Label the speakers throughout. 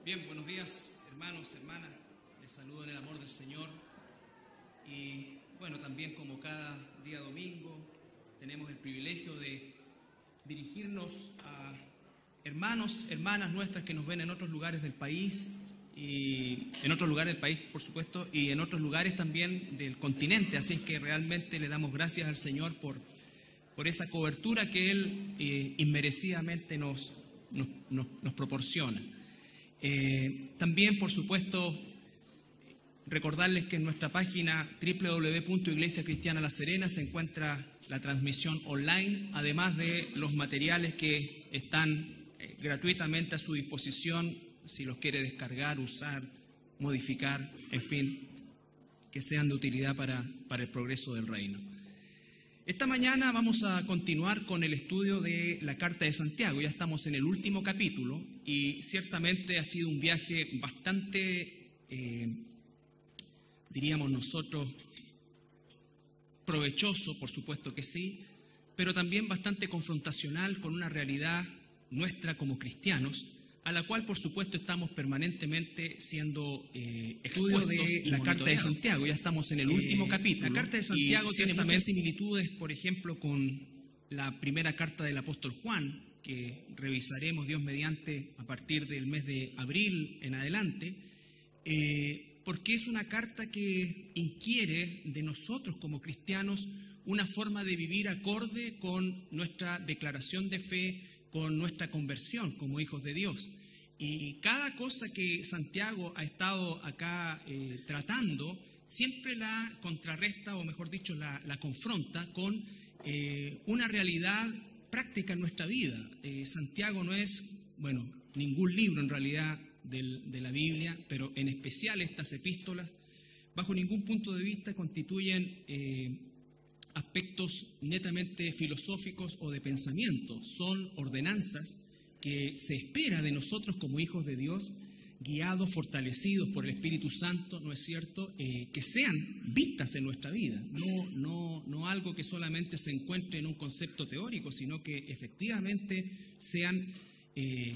Speaker 1: Bien, buenos días, hermanos, hermanas. Les saludo en el amor del Señor. Y bueno, también como cada día domingo, tenemos el privilegio de dirigirnos a hermanos, hermanas nuestras que nos ven en otros lugares del país, y en otros lugares del país, por supuesto, y en otros lugares también del continente. Así es que realmente le damos gracias al Señor por esa cobertura que Él inmerecidamente nos proporciona. También, por supuesto, recordarles que en nuestra página www.Iglesia Cristiana La Serena se encuentra la transmisión online, además de los materiales que están gratuitamente a su disposición, si los quiere descargar, usar, modificar, en fin, que sean de utilidad para el progreso del reino. Esta mañana vamos a continuar con el estudio de la Carta de Santiago. Ya estamos en el último capítulo y ciertamente ha sido un viaje bastante, diríamos nosotros, provechoso, por supuesto que sí, pero también bastante confrontacional con una realidad nuestra como cristianos, a la cual, por supuesto, estamos permanentemente siendo expuestos de la Carta de Santiago. Ya estamos en el último capítulo. La Carta de Santiago tiene muchas similitudes, por ejemplo, con la primera carta del apóstol Juan, que revisaremos, Dios mediante, a partir del mes de abril en adelante, porque es una carta que inquiere de nosotros como cristianos una forma de vivir acorde con nuestra declaración de fe, con nuestra conversión como hijos de Dios. Y cada cosa que Santiago ha estado acá tratando, siempre la contrarresta, o mejor dicho, la confronta con una realidad práctica en nuestra vida. Santiago no es, bueno, ningún libro en realidad de la Biblia, pero en especial estas epístolas, bajo ningún punto de vista constituyen aspectos netamente filosóficos o de pensamiento. Son ordenanzas que se espera de nosotros como hijos de Dios, guiados, fortalecidos por el Espíritu Santo, ¿no es cierto?, que sean vistas en nuestra vida, no algo que solamente se encuentre en un concepto teórico, sino que efectivamente sean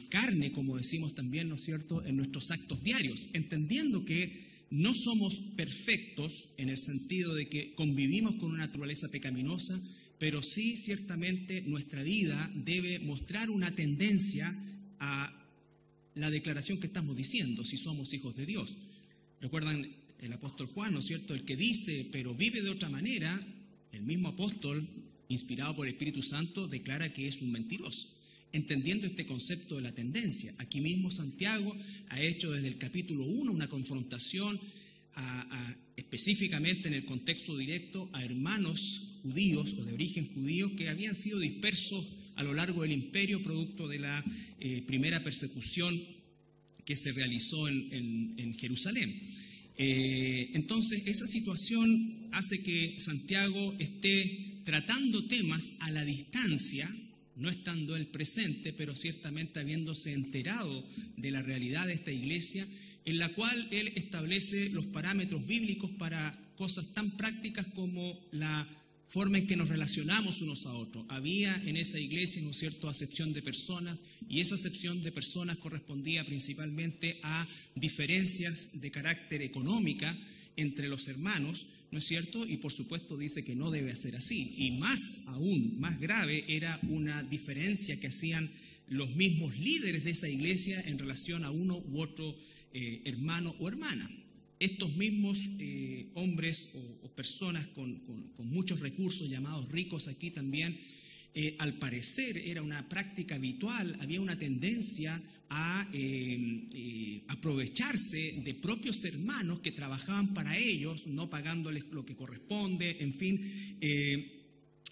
Speaker 1: carne, como decimos también, ¿no es cierto?, en nuestros actos diarios, entendiendo que no somos perfectos en el sentido de que convivimos con una naturaleza pecaminosa, pero sí ciertamente nuestra vida debe mostrar una tendencia a la declaración que estamos diciendo, si somos hijos de Dios. Recuerdan el apóstol Juan, ¿no es cierto?, el que dice, pero vive de otra manera. El mismo apóstol, inspirado por el Espíritu Santo, declara que es un mentiroso, entendiendo este concepto de la tendencia. Aquí mismo Santiago ha hecho desde el capítulo 1 una confrontación específicamente en el contexto directo a hermanos judíos o de origen judío que habían sido dispersos a lo largo del imperio producto de la primera persecución que se realizó en Jerusalén. Entonces, esa situación hace que Santiago esté tratando temas a la distancia, no estando él presente, pero ciertamente habiéndose enterado de la realidad de esta iglesia, en la cual él establece los parámetros bíblicos para cosas tan prácticas como la forma en que nos relacionamos unos a otros. Había en esa iglesia, ¿no es cierto?, acepción de personas, y esa acepción de personas correspondía principalmente a diferencias de carácter económica entre los hermanos, ¿no es cierto? Y por supuesto dice que no debe ser así. Y más aún, más grave, era una diferencia que hacían los mismos líderes de esa iglesia en relación a uno u otro hermano o hermana. Estos mismos hombres o personas con muchos recursos, llamados ricos aquí también, al parecer era una práctica habitual, había una tendencia a aprovecharse de propios hermanos que trabajaban para ellos, no pagándoles lo que corresponde, en fin,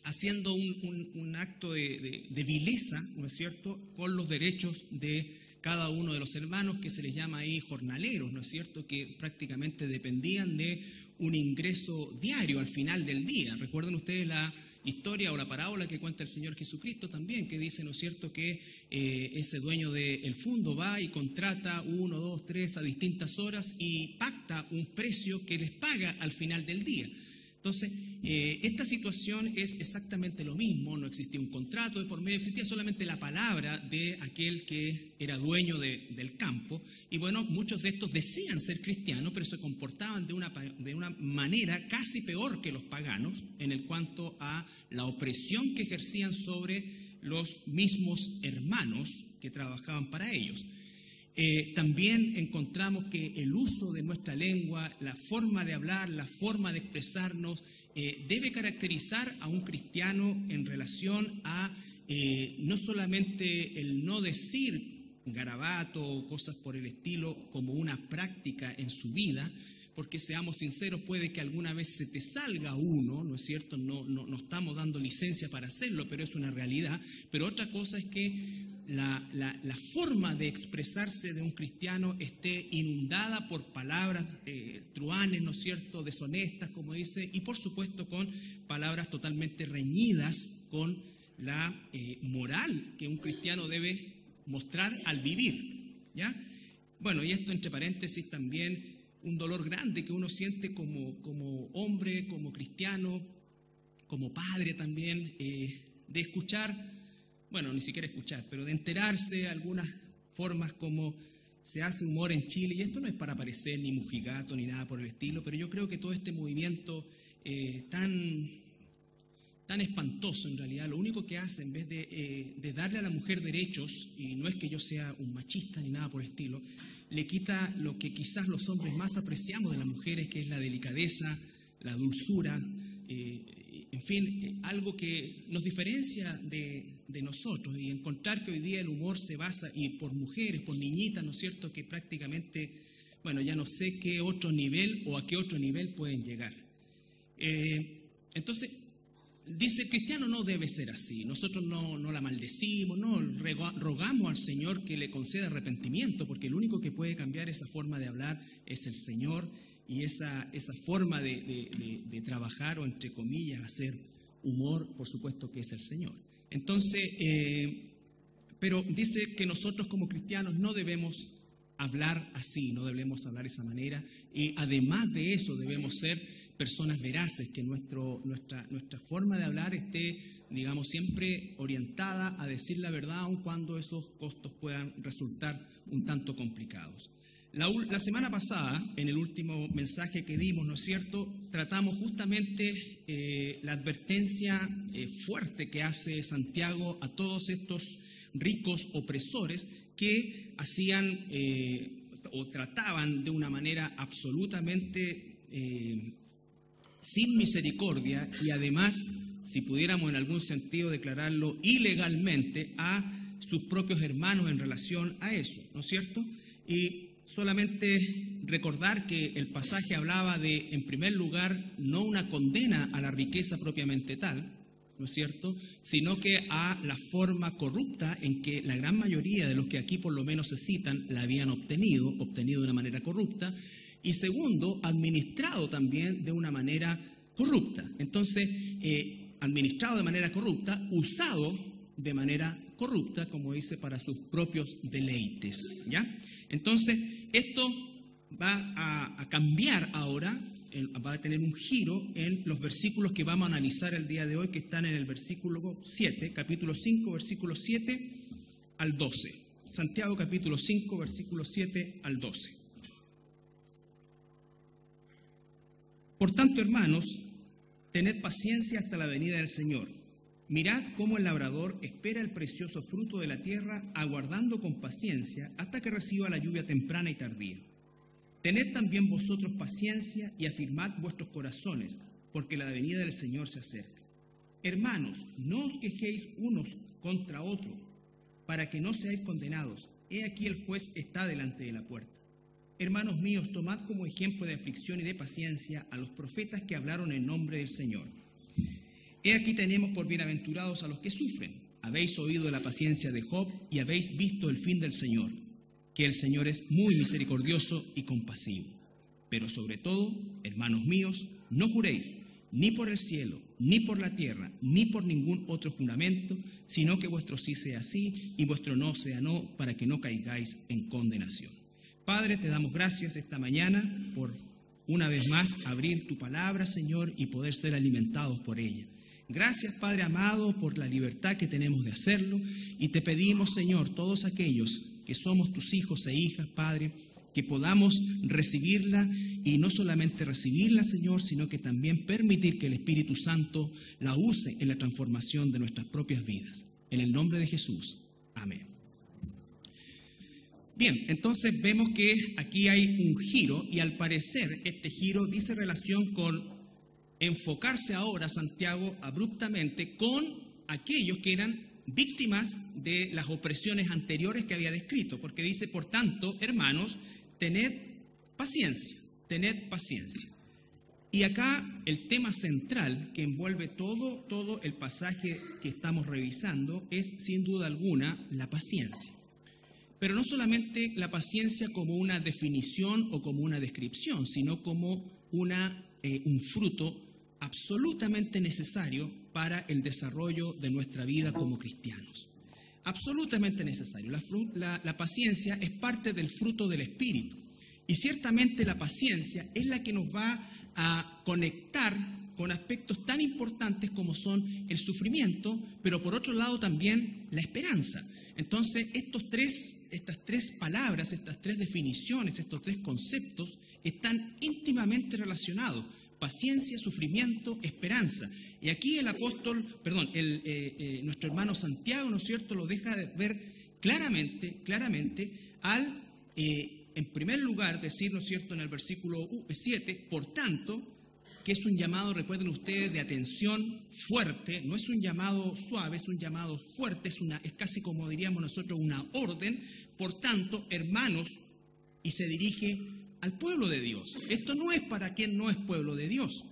Speaker 1: haciendo un acto de vileza, ¿no es cierto?, con los derechos de cada uno de los hermanos, que se les llama ahí jornaleros, ¿no es cierto?, que prácticamente dependían de un ingreso diario al final del día. Recuerden ustedes la historia o la parábola que cuenta el Señor Jesucristo también, que dice, ¿no es cierto?, que ese dueño del fundo va y contrata 1, 2, 3 a distintas horas y pacta un precio que les paga al final del día. Entonces, esta situación es exactamente lo mismo. No existía un contrato de por medio, existía solamente la palabra de aquel que era dueño del campo. Y bueno, muchos de estos decían ser cristianos, pero se comportaban de una manera casi peor que los paganos en el cuanto a la opresión que ejercían sobre los mismos hermanos que trabajaban para ellos. También encontramos que el uso de nuestra lengua, la forma de hablar, la forma de expresarnos, debe caracterizar a un cristiano en relación a no solamente el no decir garabato o cosas por el estilo como una práctica en su vida, porque seamos sinceros, puede que alguna vez se te salga uno, ¿no es cierto? No estamos dando licencia para hacerlo, pero es una realidad. Pero otra cosa es que la forma de expresarse de un cristiano esté inundada por palabras truanes, ¿no es cierto?, deshonestas, como dice, y por supuesto con palabras totalmente reñidas con la moral que un cristiano debe mostrar al vivir, ¿ya? Bueno, y esto entre paréntesis también un dolor grande que uno siente como hombre, como cristiano, como padre también, de escuchar, bueno, ni siquiera escuchar, pero de enterarse de algunas formas como se hace humor en Chile, y esto no es para parecer ni mojigato ni nada por el estilo, pero yo creo que todo este movimiento tan espantoso en realidad, lo único que hace en vez de darle a la mujer derechos, y no es que yo sea un machista ni nada por el estilo, le quita lo que quizás los hombres más apreciamos de las mujeres, que es la delicadeza, la dulzura, en fin, algo que nos diferencia de nosotros, y encontrar que hoy día el humor se basa, y por mujeres, por niñitas, ¿no es cierto?, que prácticamente, bueno, ya no sé qué otro nivel o a qué otro nivel pueden llegar. Entonces, dice, el cristiano no debe ser así. Nosotros no la maldecimos, no rogamos al Señor que le conceda arrepentimiento, porque el único que puede cambiar esa forma de hablar es el Señor, y esa forma de trabajar, o entre comillas, hacer humor, por supuesto que es el Señor. Entonces, pero dice que nosotros como cristianos no debemos hablar así, no debemos hablar de esa manera, y además de eso debemos ser personas veraces, que nuestra forma de hablar esté, digamos, siempre orientada a decir la verdad, aun cuando esos costos puedan resultar un tanto complicados. La semana pasada, en el último mensaje que dimos, ¿no es cierto?, tratamos justamente la advertencia fuerte que hace Santiago a todos estos ricos opresores que hacían o trataban de una manera absolutamente sin misericordia, y además, si pudiéramos en algún sentido declararlo ilegalmente, a sus propios hermanos en relación a eso, ¿no es cierto? Y solamente recordar que el pasaje hablaba de, en primer lugar, no una condena a la riqueza propiamente tal, ¿no es cierto?, sino que a la forma corrupta en que la gran mayoría de los que aquí por lo menos se citan la habían obtenido de una manera corrupta. Y segundo, administrado también de una manera corrupta. Entonces, administrado de manera corrupta, usado de manera corrupta, como dice, para sus propios deleites, ¿ya? Entonces, esto va a cambiar ahora, va a tener un giro en los versículos que vamos a analizar el día de hoy, que están en el versículo 7, capítulo 5, versículos 7 al 12. Santiago, capítulo 5, versículos 7 al 12. Por tanto, hermanos, tened paciencia hasta la venida del Señor. Mirad cómo el labrador espera el precioso fruto de la tierra, aguardando con paciencia hasta que reciba la lluvia temprana y tardía. Tened también vosotros paciencia y afirmad vuestros corazones, porque la venida del Señor se acerca. Hermanos, no os quejéis unos contra otros, para que no seáis condenados. He aquí el juez está delante de la puerta. Hermanos míos, tomad como ejemplo de aflicción y de paciencia a los profetas que hablaron en nombre del Señor. He aquí tenemos por bienaventurados a los que sufren. Habéis oído de la paciencia de Job y habéis visto el fin del Señor, que el Señor es muy misericordioso y compasivo. Pero sobre todo, hermanos míos, no juréis ni por el cielo, ni por la tierra, ni por ningún otro juramento, sino que vuestro sí sea sí y vuestro no sea no, para que no caigáis en condenación. Padre, te damos gracias esta mañana por una vez más abrir tu palabra, Señor, y poder ser alimentados por ella. Gracias, Padre amado, por la libertad que tenemos de hacerlo, y te pedimos, Señor, todos aquellos que somos tus hijos e hijas, Padre, que podamos recibirla, y no solamente recibirla, Señor, sino que también permitir que el Espíritu Santo la use en la transformación de nuestras propias vidas. En el nombre de Jesús. Amén. Bien, entonces vemos que aquí hay un giro, y al parecer este giro dice relación con enfocarse ahora, Santiago, abruptamente con aquellos que eran víctimas de las opresiones anteriores que había descrito, porque dice, por tanto, hermanos, tened paciencia, tened paciencia. Y acá el tema central que envuelve todo el pasaje que estamos revisando es, sin duda alguna, la paciencia. Pero no solamente la paciencia como una definición o como una descripción, sino como un fruto absolutamente necesario para el desarrollo de nuestra vida como cristianos. Absolutamente necesario. La paciencia es parte del fruto del Espíritu. Y ciertamente la paciencia es la que nos va a conectar con aspectos tan importantes como son el sufrimiento, pero por otro lado también la esperanza. Entonces, estas tres palabras, estas tres definiciones, estos tres conceptos están íntimamente relacionados: paciencia, sufrimiento, esperanza. Y aquí nuestro hermano Santiago, ¿no es cierto?, lo deja de ver claramente al, en primer lugar, decir, ¿no es cierto?, en el versículo 7, por tanto, que es un llamado, recuerden ustedes, de atención fuerte, no es un llamado suave, es un llamado fuerte, es casi como diríamos nosotros una orden. Por tanto, hermanos, y se dirige al pueblo de Dios. Esto no es para quien no es pueblo de Dios.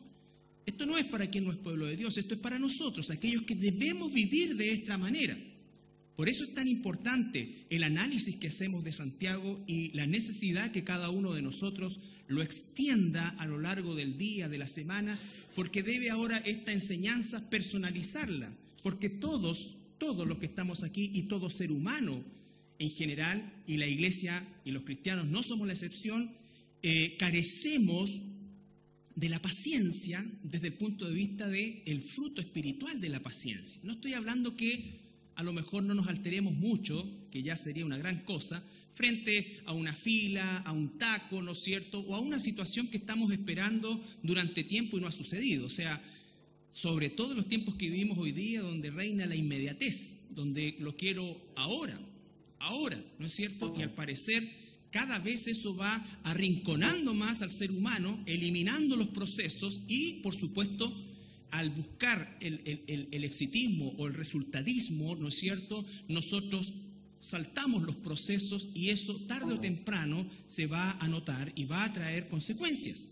Speaker 1: Esto no es para quien no es pueblo de Dios, esto es para nosotros, aquellos que debemos vivir de esta manera. Por eso es tan importante el análisis que hacemos de Santiago y la necesidad que cada uno de nosotros lo extienda a lo largo del día, de la semana, porque debe ahora esta enseñanza personalizarla, porque todos los que estamos aquí y todo ser humano en general, y la iglesia y los cristianos no somos la excepción, carecemos de la paciencia desde el punto de vista del fruto espiritual de la paciencia. No estoy hablando que a lo mejor no nos alteremos mucho, que ya sería una gran cosa, frente a una fila, a un taco, ¿no es cierto?, o a una situación que estamos esperando durante tiempo y no ha sucedido. O sea, sobre todo en los tiempos que vivimos hoy día, donde reina la inmediatez, donde lo quiero ahora, ¿no es cierto? Y al parecer cada vez eso va arrinconando más al ser humano, eliminando los procesos y, por supuesto, al buscar el exitismo o el resultadismo, ¿no es cierto?, nosotros saltamos los procesos y eso tarde o temprano se va a notar y va a traer consecuencias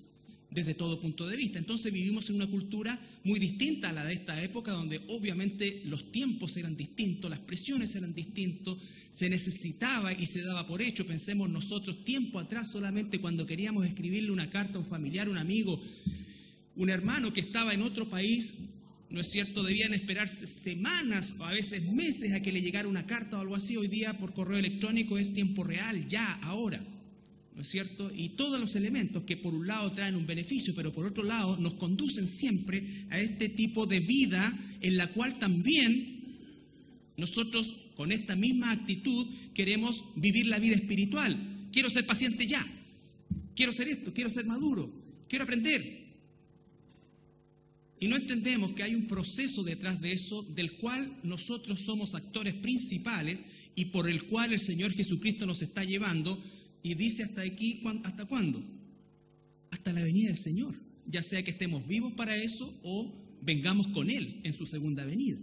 Speaker 1: desde todo punto de vista. Entonces vivimos en una cultura muy distinta a la de esta época, donde obviamente los tiempos eran distintos, las presiones eran distintos, se necesitaba y se daba por hecho. Pensemos nosotros tiempo atrás, solamente cuando queríamos escribirle una carta a un familiar, un amigo, un hermano que estaba en otro país, ¿no es cierto?, debían esperarse semanas o a veces meses a que le llegara una carta o algo así. Hoy día por correo electrónico es tiempo real, ya, ahora, ¿no es cierto? Y todos los elementos que por un lado traen un beneficio, pero por otro lado nos conducen siempre a este tipo de vida en la cual también nosotros con esta misma actitud queremos vivir la vida espiritual. Quiero ser paciente ya, quiero ser esto, quiero ser maduro, quiero aprender. Y no entendemos que hay un proceso detrás de eso, del cual nosotros somos actores principales y por el cual el Señor Jesucristo nos está llevando. Y dice hasta aquí, ¿hasta cuándo? Hasta la venida del Señor. Ya sea que estemos vivos para eso o vengamos con Él en su segunda venida.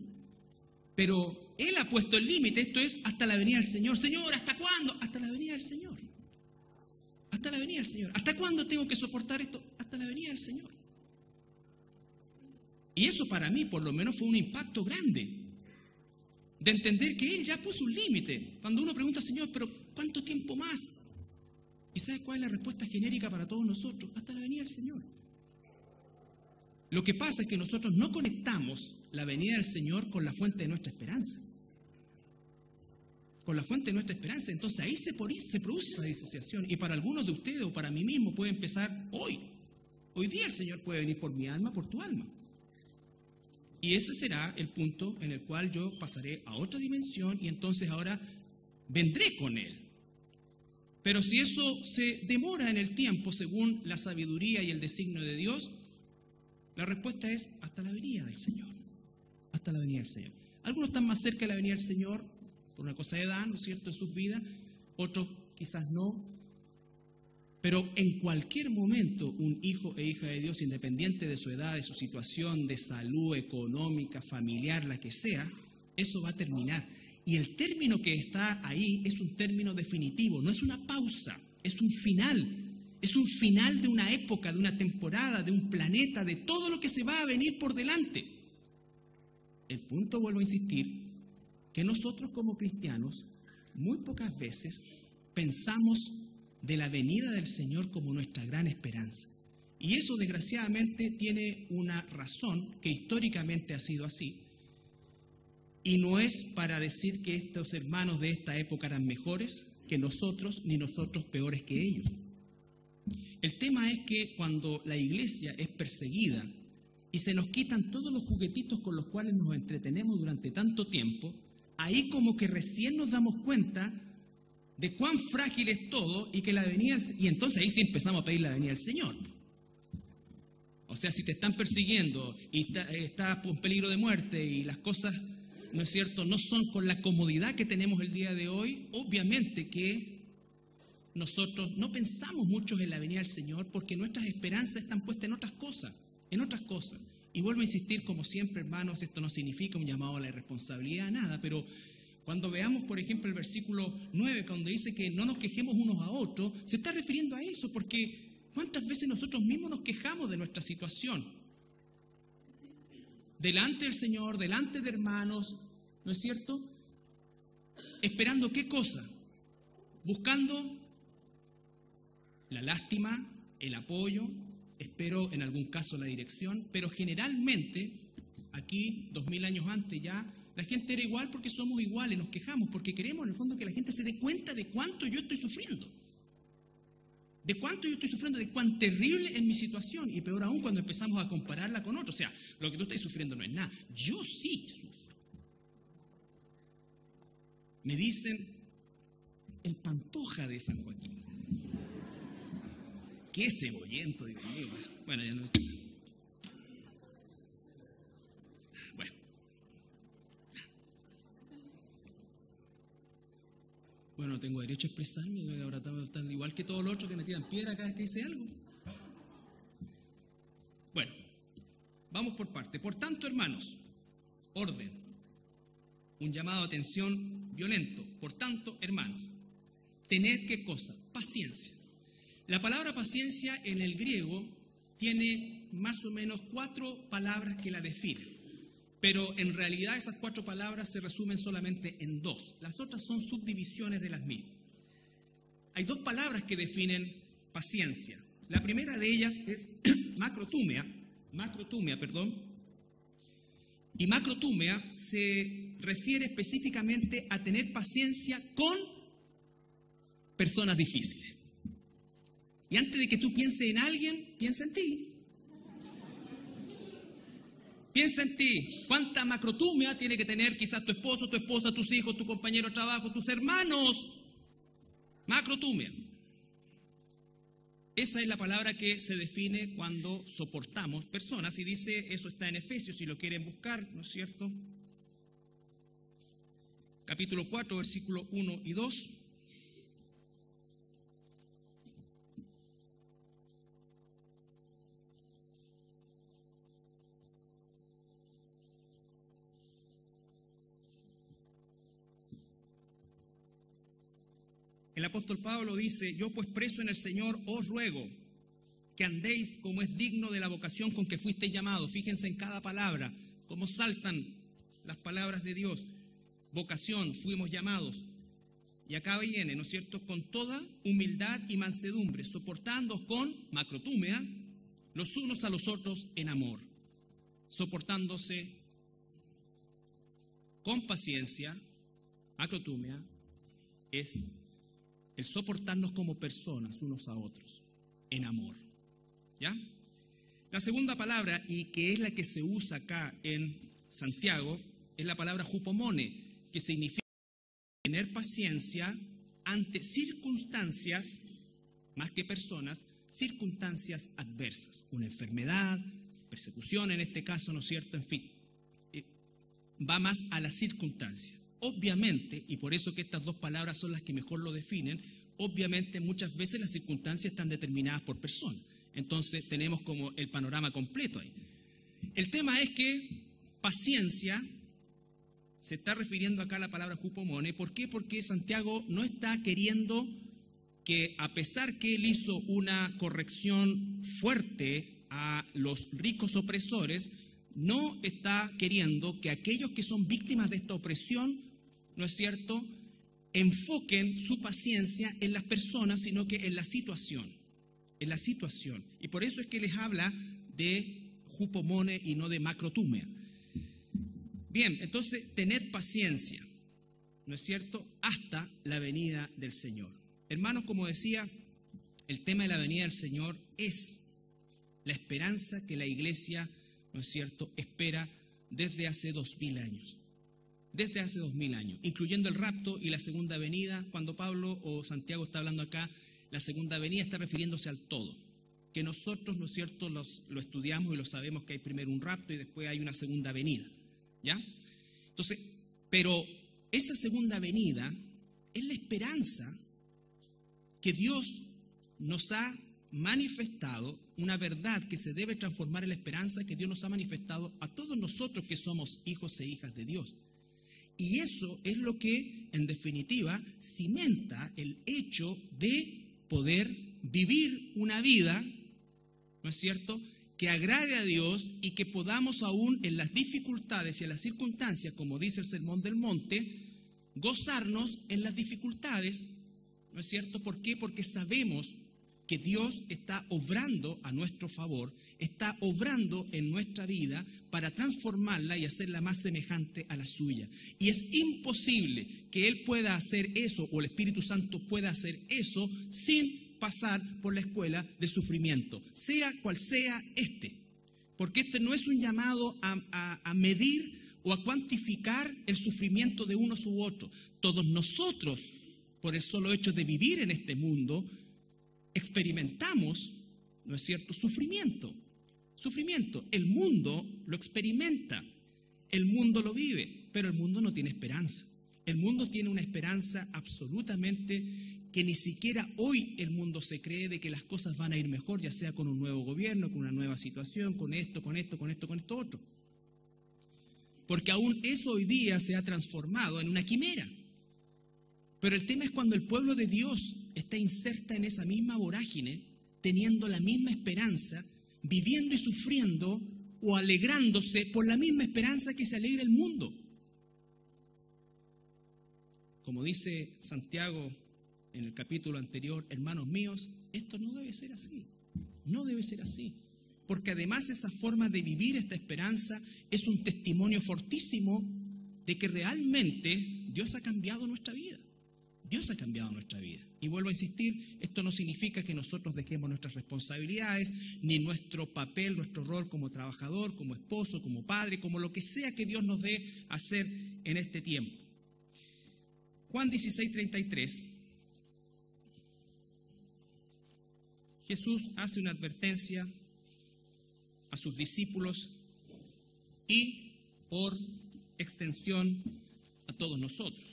Speaker 1: Pero Él ha puesto el límite, esto es hasta la venida del Señor. Señor, ¿hasta cuándo? Hasta la venida del Señor. Hasta la venida del Señor. ¿Hasta cuándo tengo que soportar esto? Hasta la venida del Señor. Y eso para mí por lo menos fue un impacto grande, de entender que Él ya puso un límite. Cuando uno pregunta, Señor, ¿pero cuánto tiempo más? ¿Y sabes cuál es la respuesta genérica para todos nosotros? Hasta la venida del Señor. Lo que pasa es que nosotros no conectamos la venida del Señor con la fuente de nuestra esperanza. Con la fuente de nuestra esperanza. Entonces ahí se produce esa disociación. Y para algunos de ustedes o para mí mismo puede empezar hoy. Hoy día el Señor puede venir por mi alma, por tu alma. Y ese será el punto en el cual yo pasaré a otra dimensión y entonces ahora vendré con Él. Pero si eso se demora en el tiempo según la sabiduría y el designio de Dios, la respuesta es hasta la venida del Señor. Hasta la venida del Señor. Algunos están más cerca de la venida del Señor por una cosa de edad, ¿no es cierto?, en sus vidas. Otros quizás no. Pero en cualquier momento un hijo e hija de Dios, independiente de su edad, de su situación de salud económica, familiar, la que sea, eso va a terminar. Y el término que está ahí es un término definitivo, no es una pausa, es un final. Es un final de una época, de una temporada, de un planeta, de todo lo que se va a venir por delante. El punto, vuelvo a insistir, que nosotros como cristianos muy pocas veces pensamos de la venida del Señor como nuestra gran esperanza. Y eso desgraciadamente tiene una razón que históricamente ha sido así. Y no es para decir que estos hermanos de esta época eran mejores que nosotros, ni nosotros peores que ellos. El tema es que cuando la iglesia es perseguida y se nos quitan todos los juguetitos con los cuales nos entretenemos durante tanto tiempo, ahí como que recién nos damos cuenta de cuán frágil es todo y que la venida, y entonces ahí sí empezamos a pedir la venida del Señor. O sea, si te están persiguiendo y estás en peligro de muerte y las cosas, ¿no es cierto?, no son con la comodidad que tenemos el día de hoy, obviamente que nosotros no pensamos mucho en la venida del Señor porque nuestras esperanzas están puestas en otras cosas, Y vuelvo a insistir, como siempre, hermanos, esto no significa un llamado a la irresponsabilidad, nada, pero cuando veamos, por ejemplo, el versículo 9, cuando dice que no nos quejemos unos a otros, se está refiriendo a eso, porque ¿cuántas veces nosotros mismos nos quejamos de nuestra situación? Delante del Señor, delante de hermanos, ¿no es cierto? ¿Esperando qué cosa? Buscando la lástima, el apoyo, espero en algún caso la dirección, pero generalmente, aquí, 2000 años antes ya, la gente era igual porque somos iguales, nos quejamos porque queremos en el fondo que la gente se dé cuenta de cuánto yo estoy sufriendo. De cuán terrible es mi situación, y peor aún cuando empezamos a compararla con otros. O sea, lo que tú estás sufriendo no es nada, yo sí sufro. Me dicen el Pantoja de San Joaquín. Qué cebollento, Dios mío. Bueno, ya no. Bueno. Bueno, tengo derecho a expresarme, ahora están igual que todos los otros que me tiran piedra cada vez que dice algo. Bueno, vamos por parte. Por tanto, hermanos, orden. Un llamado de atención violento. Por tanto, hermanos, tened ¿qué cosa? Paciencia. La palabra paciencia en el griego tiene más o menos 4 palabras que la definen, pero en realidad esas 4 palabras se resumen solamente en 2. Las otras son subdivisiones de las mismas. Hay 2 palabras que definen paciencia. La primera de ellas es macrotumia, y macrotumia se refiere específicamente a tener paciencia con personas difíciles. Y antes de que tú pienses en alguien, piensa en ti. Piensa en ti. ¿Cuánta macrotumia tiene que tener quizás tu esposo, tu esposa, tus hijos, tu compañero de trabajo, tus hermanos? Macrotumia. Esa es la palabra que se define cuando soportamos personas. Y dice, eso está en Efesios, si lo quieren buscar, ¿no es cierto? Capítulo 4, versículo 1 y 2. El apóstol Pablo dice, yo pues preso en el Señor os ruego que andéis como es digno de la vocación con que fuisteis llamados. Fíjense en cada palabra, cómo saltan las palabras de Dios. Vocación, fuimos llamados. Y acá viene, ¿no es cierto?, con toda humildad y mansedumbre, soportándoos con macrotumia los unos a los otros en amor, soportándose con paciencia. Macrotumia es el soportarnos como personas unos a otros, en amor. ¿Ya? La segunda palabra, y que es la que se usa acá en Santiago, es la palabra hupomone, que significa tener paciencia ante circunstancias, más que personas, circunstancias adversas. Una enfermedad, persecución en este caso, ¿no es cierto? En fin, va más a las circunstancias. Obviamente, y por eso que estas dos palabras son las que mejor lo definen, obviamente muchas veces las circunstancias están determinadas por personas. Entonces tenemos como el panorama completo ahí. El tema es que paciencia se está refiriendo acá a la palabra hupomone. ¿Por qué? Porque Santiago no está queriendo que, a pesar que él hizo una corrección fuerte a los ricos opresores, no está queriendo que aquellos que son víctimas de esta opresión, ¿no es cierto?, enfoquen su paciencia en las personas, sino que en la situación. En la situación. Y por eso es que les habla de hupomone y no de macrotumia. Bien, entonces, tener paciencia, ¿no es cierto?, hasta la venida del Señor. Hermanos, como decía, el tema de la venida del Señor es la esperanza que la iglesia, ¿no es cierto?, espera desde hace 2000 años. Desde hace 2000 años, incluyendo el rapto y la segunda venida. Cuando Pablo o Santiago está hablando acá, la segunda venida está refiriéndose al todo. Que nosotros, ¿no es cierto?, lo estudiamos y lo sabemos, que hay primero un rapto y después hay una segunda venida. ¿Ya? Entonces, pero esa segunda venida es la esperanza que Dios nos ha manifestado, una verdad que se debe transformar en la esperanza que Dios nos ha manifestado a todos nosotros que somos hijos e hijas de Dios. Y eso es lo que, en definitiva, cimenta el hecho de poder vivir una vida, ¿no es cierto?, que agrade a Dios y que podamos aún en las dificultades y en las circunstancias, como dice el Sermón del Monte, gozarnos en las dificultades, ¿no es cierto? ¿Por qué? Porque sabemos que Dios está obrando a nuestro favor, está obrando en nuestra vida para transformarla y hacerla más semejante a la suya. Y es imposible que Él pueda hacer eso, o el Espíritu Santo pueda hacer eso, sin pasar por la escuela del sufrimiento, sea cual sea este. Porque este no es un llamado a medir o a cuantificar el sufrimiento de unos u otros. Todos nosotros, por el solo hecho de vivir en este mundo, experimentamos, ¿no es cierto?, sufrimiento. Sufrimiento. El mundo lo experimenta, el mundo lo vive, pero el mundo no tiene esperanza. El mundo tiene una esperanza absolutamente que ni siquiera hoy el mundo se cree de que las cosas van a ir mejor, ya sea con un nuevo gobierno, con una nueva situación, con esto otro. Porque aún eso hoy día se ha transformado en una quimera. Pero el tema es cuando el pueblo de Dios está inserta en esa misma vorágine, teniendo la misma esperanza, viviendo y sufriendo o alegrándose por la misma esperanza que se alegra el mundo. Como dice Santiago en el capítulo anterior, hermanos míos, esto no debe ser así. No debe ser así. Porque además esa forma de vivir esta esperanza es un testimonio fortísimo de que realmente Dios ha cambiado nuestra vida. Dios ha cambiado nuestra vida. Y vuelvo a insistir, esto no significa que nosotros dejemos nuestras responsabilidades, ni nuestro papel, nuestro rol como trabajador, como esposo, como padre, como lo que sea que Dios nos dé hacer en este tiempo. Juan 16:33. Jesús hace una advertencia a sus discípulos y, por extensión, a todos nosotros.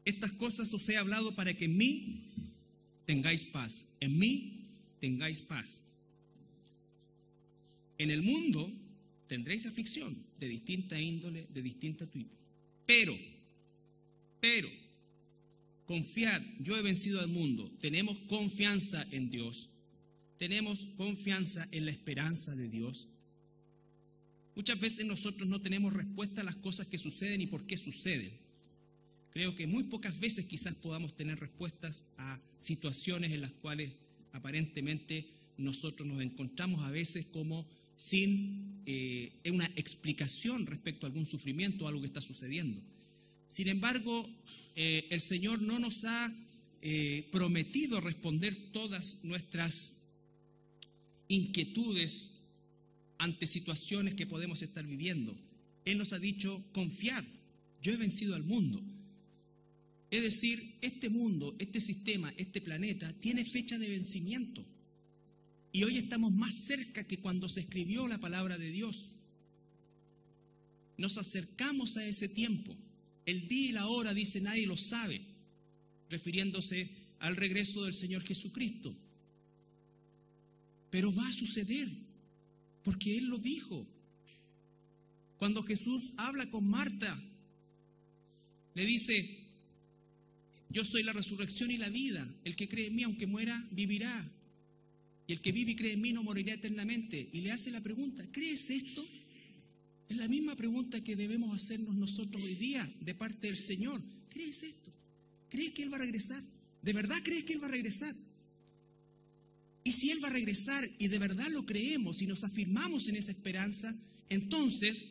Speaker 1: Estas cosas os he hablado para que en mí tengáis paz. En mí tengáis paz. En el mundo tendréis aflicción de distinta índole, de distinto tipo. Pero, confiad, yo he vencido al mundo. Tenemos confianza en Dios. Tenemos confianza en la esperanza de Dios. Muchas veces nosotros no tenemos respuesta a las cosas que suceden y por qué suceden. Creo que muy pocas veces quizás podamos tener respuestas a situaciones en las cuales aparentemente nosotros nos encontramos a veces como sin una explicación respecto a algún sufrimiento o algo que está sucediendo. Sin embargo, el Señor no nos ha prometido responder todas nuestras inquietudes ante situaciones que podemos estar viviendo. Él nos ha dicho: confiad, yo he vencido al mundo. Es decir, este mundo, este sistema, este planeta tiene fecha de vencimiento. Y hoy estamos más cerca que cuando se escribió la palabra de Dios. Nos acercamos a ese tiempo. El día y la hora, dice, nadie lo sabe, refiriéndose al regreso del Señor Jesucristo. Pero va a suceder, porque Él lo dijo. Cuando Jesús habla con Marta, le dice: yo soy la resurrección y la vida. El que cree en mí, aunque muera, vivirá. Y el que vive y cree en mí no morirá eternamente. Y le hace la pregunta: ¿crees esto? Es la misma pregunta que debemos hacernos nosotros hoy día de parte del Señor. ¿Crees esto? ¿Crees que Él va a regresar? ¿De verdad crees que Él va a regresar? Y si Él va a regresar y de verdad lo creemos y nos afirmamos en esa esperanza, entonces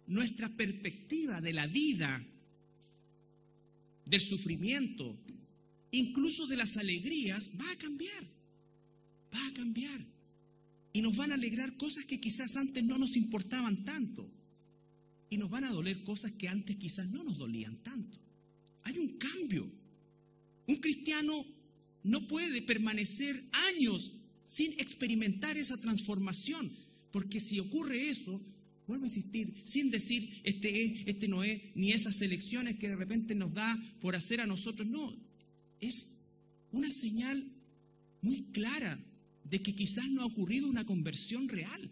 Speaker 1: nuestra perspectiva de la vida, del sufrimiento, incluso de las alegrías, va a cambiar. Va a cambiar. Y nos van a alegrar cosas que quizás antes no nos importaban tanto. Y nos van a doler cosas que antes quizás no nos dolían tanto. Hay un cambio. Un cristiano no puede permanecer años sin experimentar esa transformación. Porque si ocurre eso, vuelvo a insistir, sin decir este es, este no es, ni esas elecciones que de repente nos da por hacer a nosotros. No, es una señal muy clara de que quizás no ha ocurrido una conversión real,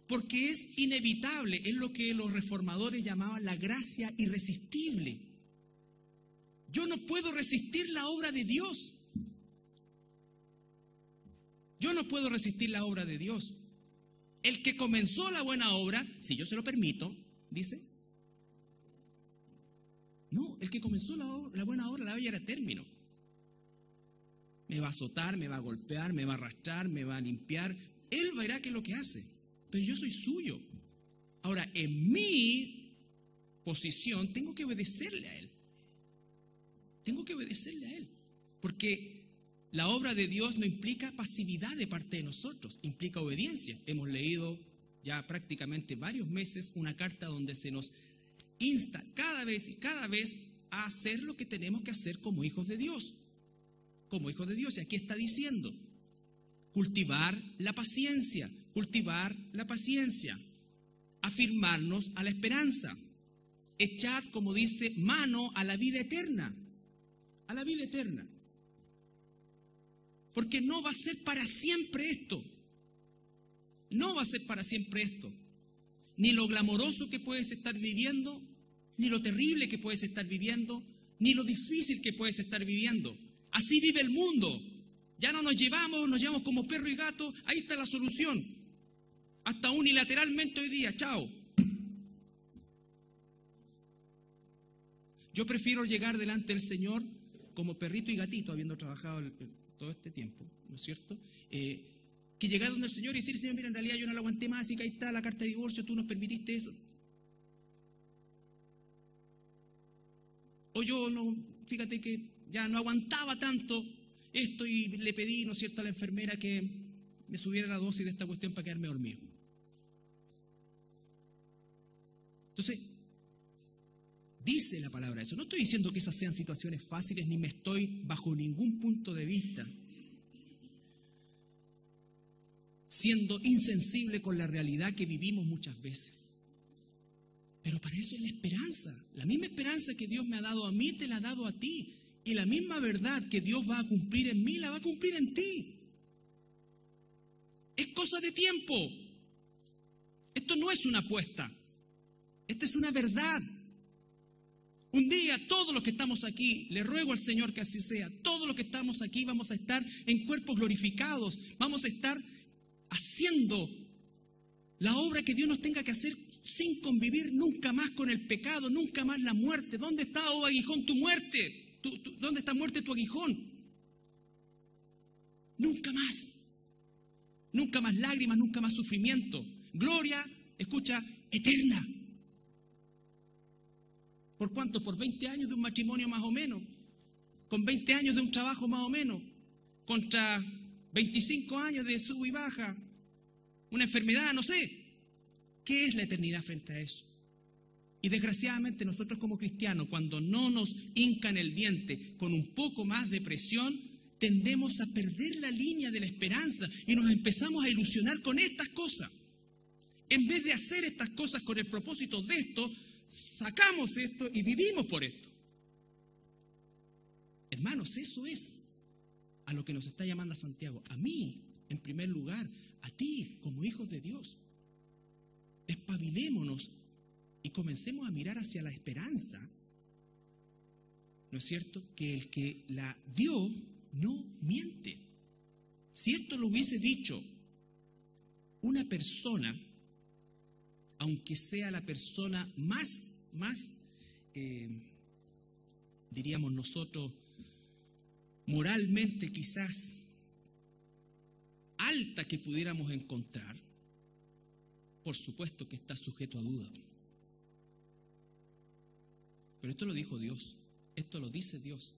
Speaker 1: porque es inevitable, es lo que los reformadores llamaban la gracia irresistible. Yo no puedo resistir la obra de Dios. Yo no puedo resistir la obra de Dios. El que comenzó la buena obra, si yo se lo permito, dice, no, el que comenzó la buena obra la va a llevar a término. Me va a azotar, me va a golpear, me va a arrastrar, me va a limpiar. Él verá qué es lo que hace, pero yo soy suyo. Ahora, en mi posición tengo que obedecerle a Él. Tengo que obedecerle a Él, porque la obra de Dios no implica pasividad de parte de nosotros, implica obediencia. Hemos leído ya prácticamente varios meses una carta donde se nos insta cada vez a hacer lo que tenemos que hacer como hijos de Dios. Como hijos de Dios. Y aquí está diciendo: cultivar la paciencia, afirmarnos a la esperanza, echad, como dice, mano a la vida eterna, porque no va a ser para siempre esto, ni lo glamoroso que puedes estar viviendo, ni lo terrible que puedes estar viviendo, ni lo difícil que puedes estar viviendo. Así vive el mundo. Ya no nos llevamos como perro y gato. Ahí está la solución. Hasta unilateralmente hoy día. Chao. Yo prefiero llegar delante del Señor como perrito y gatito, habiendo trabajado todo este tiempo, ¿no es cierto? Que llegar donde el Señor y decir: Señor, mira, en realidad yo no lo aguanté más, así que ahí está la carta de divorcio, tú nos permitiste eso. O yo no, fíjate que ya no aguantaba tanto esto y le pedí, ¿no es cierto?, a la enfermera que me subiera la dosis de esta cuestión para quedarme dormido. Entonces, dice la palabra eso. No estoy diciendo que esas sean situaciones fáciles, ni me estoy bajo ningún punto de vista siendo insensible con la realidad que vivimos muchas veces. Pero para eso es la esperanza. La misma esperanza que Dios me ha dado a mí, te la ha dado a ti. Y la misma verdad que Dios va a cumplir en mí, la va a cumplir en ti. Es cosa de tiempo. Esto no es una apuesta. Esta es una verdad. Un día todos los que estamos aquí, le ruego al Señor que así sea, todos los que estamos aquí vamos a estar en cuerpos glorificados, vamos a estar haciendo la obra que Dios nos tenga que hacer sin convivir nunca más con el pecado, nunca más la muerte. ¿Dónde está, oh aguijón, tu muerte? ¿Dónde está muerte tu aguijón? Nunca más. nunca más lágrimas, nunca más sufrimiento. Gloria, escucha, eterna. ¿Por cuánto? Por 20 años de un matrimonio más o menos, con 20 años de un trabajo más o menos, contra 25 años de sub y baja, una enfermedad, no sé. ¿Qué es la eternidad frente a eso? Y desgraciadamente nosotros como cristianos, cuando no nos hincan el diente con un poco más de presión, tendemos a perder la línea de la esperanza y nos empezamos a ilusionar con estas cosas. En vez de hacer estas cosas con el propósito de esto, sacamos esto y vivimos por esto. Hermanos, eso es a lo que nos está llamando a Santiago. A mí, en primer lugar, a ti, como hijos de Dios. Despabilémonos y comencemos a mirar hacia la esperanza. ¿No es cierto? Que el que la dio no miente. Si esto lo hubiese dicho una persona, aunque sea la persona más diríamos nosotros, moralmente quizás alta que pudiéramos encontrar, por supuesto que está sujeto a duda. Pero esto lo dijo Dios, esto lo dice Dios,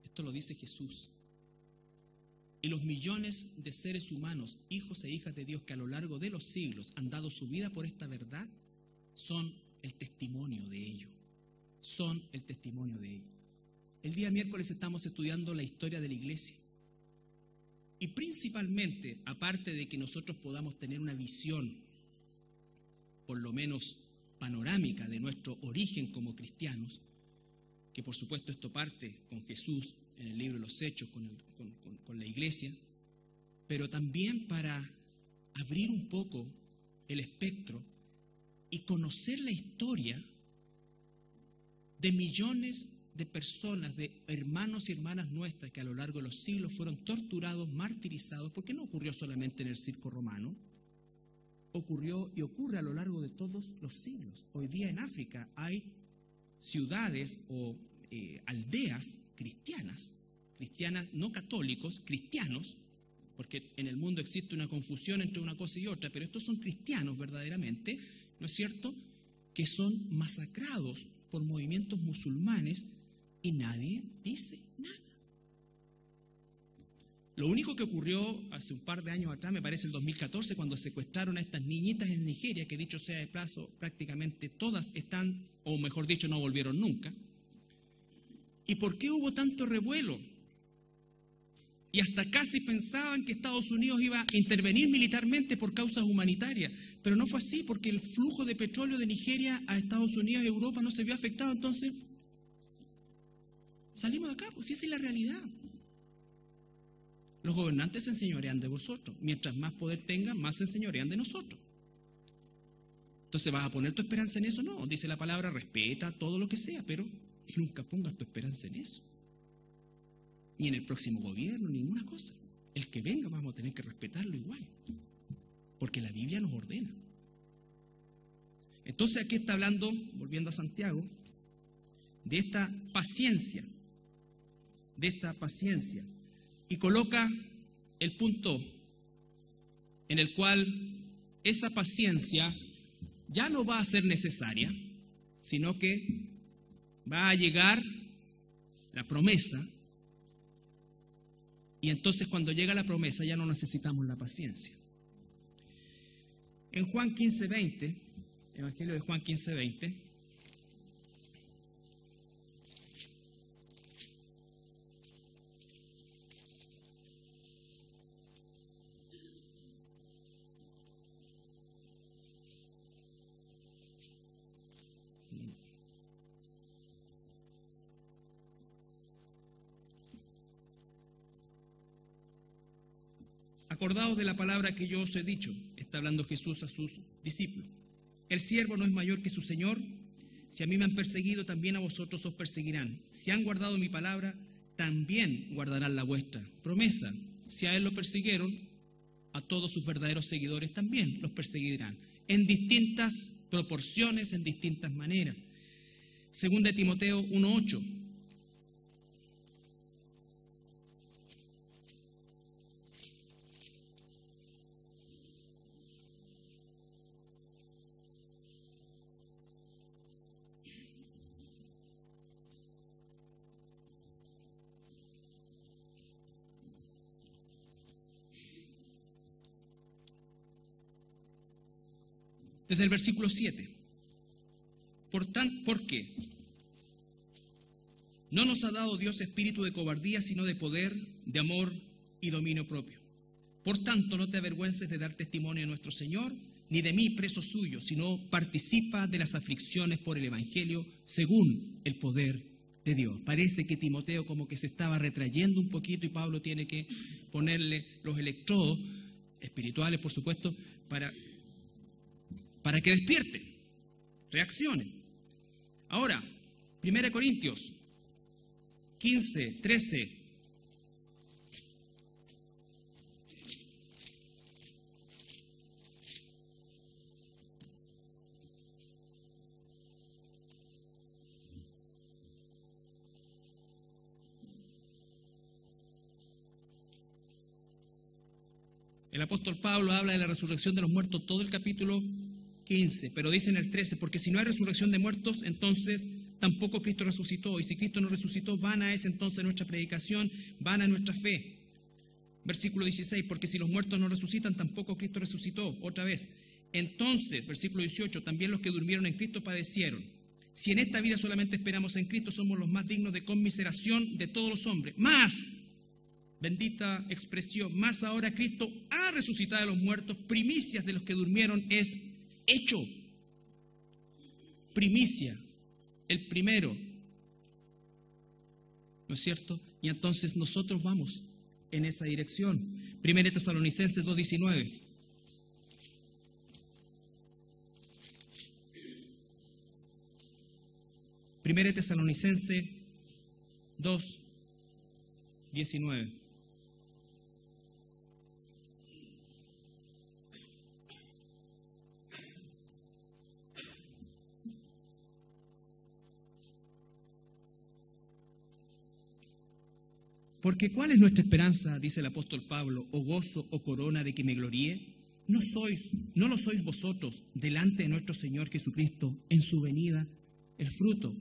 Speaker 1: esto lo dice Jesús. Y los millones de seres humanos, hijos e hijas de Dios, que a lo largo de los siglos han dado su vida por esta verdad, son el testimonio de ello. Son el testimonio de ello. El día miércoles estamos estudiando la historia de la iglesia. Y principalmente, aparte de que nosotros podamos tener una visión, por lo menos panorámica, de nuestro origen como cristianos, que por supuesto esto parte con Jesús en el libro de los Hechos, con la iglesia, pero también para abrir un poco el espectro y conocer la historia de millones de personas, de hermanos y hermanas nuestras que a lo largo de los siglos fueron torturados, martirizados, porque no ocurrió solamente en el circo romano, ocurrió y ocurre a lo largo de todos los siglos. Hoy día en África hay ciudades o aldeas cristianas no católicos, cristianos, porque en el mundo existe una confusión entre una cosa y otra, pero estos son cristianos verdaderamente, ¿no es cierto?, que son masacrados por movimientos musulmanes y nadie dice nada. Lo único que ocurrió hace un par de años atrás, me parece el 2014, cuando secuestraron a estas niñitas en Nigeria, que dicho sea de paso, prácticamente todas están, o mejor dicho, no volvieron nunca. ¿Y por qué hubo tanto revuelo? Y hasta casi pensaban que Estados Unidos iba a intervenir militarmente por causas humanitarias, pero no fue así, porque el flujo de petróleo de Nigeria a Estados Unidos y Europa no se vio afectado. Entonces salimos de acá, pues esa es la realidad. Los gobernantes se enseñorean de vosotros. Mientras más poder tengan, más se enseñorean de nosotros. Entonces, ¿vas a poner tu esperanza en eso? No, dice la palabra, respeta todo lo que sea, pero nunca pongas tu esperanza en eso. Ni en el próximo gobierno, ni ninguna cosa. El que venga vamos a tener que respetarlo igual, porque la Biblia nos ordena. Entonces aquí está hablando, volviendo a Santiago, de esta paciencia, y coloca el punto en el cual esa paciencia ya no va a ser necesaria, sino que va a llegar la promesa. Y entonces cuando llega la promesa ya no necesitamos la paciencia. En Juan 15:20, Evangelio de Juan 15:20, acordaos de la palabra que yo os he dicho, está hablando Jesús a sus discípulos. El siervo no es mayor que su Señor. Si a mí me han perseguido, también a vosotros os perseguirán. Si han guardado mi palabra, también guardarán la vuestra. Promesa, si a él lo persiguieron, a todos sus verdaderos seguidores también los perseguirán. En distintas proporciones, en distintas maneras. Segunda de Timoteo 1:8. desde el versículo 7. ¿Por qué? No nos ha dado Dios espíritu de cobardía, sino de poder, de amor y dominio propio. Por tanto, no te avergüences de dar testimonio de nuestro Señor, ni de mí, preso suyo, sino participa de las aflicciones por el Evangelio según el poder de Dios. Parece que Timoteo como que se estaba retrayendo un poquito y Pablo tiene que ponerle los electrodos espirituales, por supuesto, para que despierte, reaccione. Ahora, 1 Corintios 15, 13. El apóstol Pablo habla de la resurrección de los muertos todo el capítulo 15, pero dice en el 13, porque si no hay resurrección de muertos, entonces tampoco Cristo resucitó, y si Cristo no resucitó, vana es entonces nuestra predicación, vana nuestra fe. Versículo 16, porque si los muertos no resucitan, tampoco Cristo resucitó. Otra vez, entonces, versículo 18, también los que durmieron en Cristo padecieron. Si en esta vida solamente esperamos en Cristo, somos los más dignos de conmiseración de todos los hombres. Más, bendita expresión, más ahora Cristo ha resucitado de los muertos, primicias de los que durmieron es hecho. Primicia, el primero, ¿no es cierto? Y entonces nosotros vamos en esa dirección. 1 Tesalonicenses 2:19. Primera Tesalonicenses 2:19. Porque ¿cuál es nuestra esperanza? Dice el apóstol Pablo, o gozo o corona de que me gloríe. No lo sois vosotros delante de nuestro Señor Jesucristo en su venida, el fruto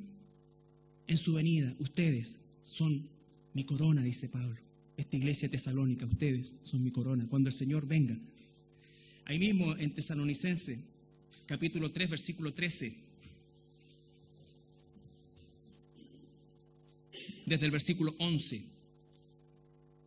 Speaker 1: en su venida. Ustedes son mi corona, dice Pablo. Esta iglesia tesalónica, ustedes son mi corona. Cuando el Señor venga. Ahí mismo en Tesalonicenses, capítulo 3, versículo 13. Desde el versículo 11.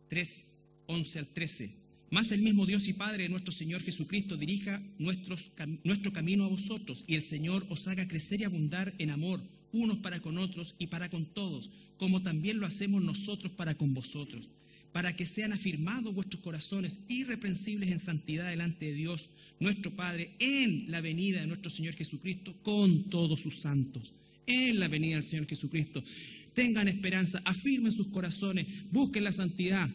Speaker 1: 3, 11 al 13. Mas el mismo Dios y Padre de nuestro Señor Jesucristo dirija nuestro camino a vosotros, y el Señor os haga crecer y abundar en amor, unos para con otros y para con todos, como también lo hacemos nosotros para con vosotros, para que sean afirmados vuestros corazones irreprensibles en santidad delante de Dios, nuestro Padre, en la venida de nuestro Señor Jesucristo con todos sus santos. En la venida del Señor Jesucristo. Tengan esperanza, afirmen sus corazones, busquen la santidad.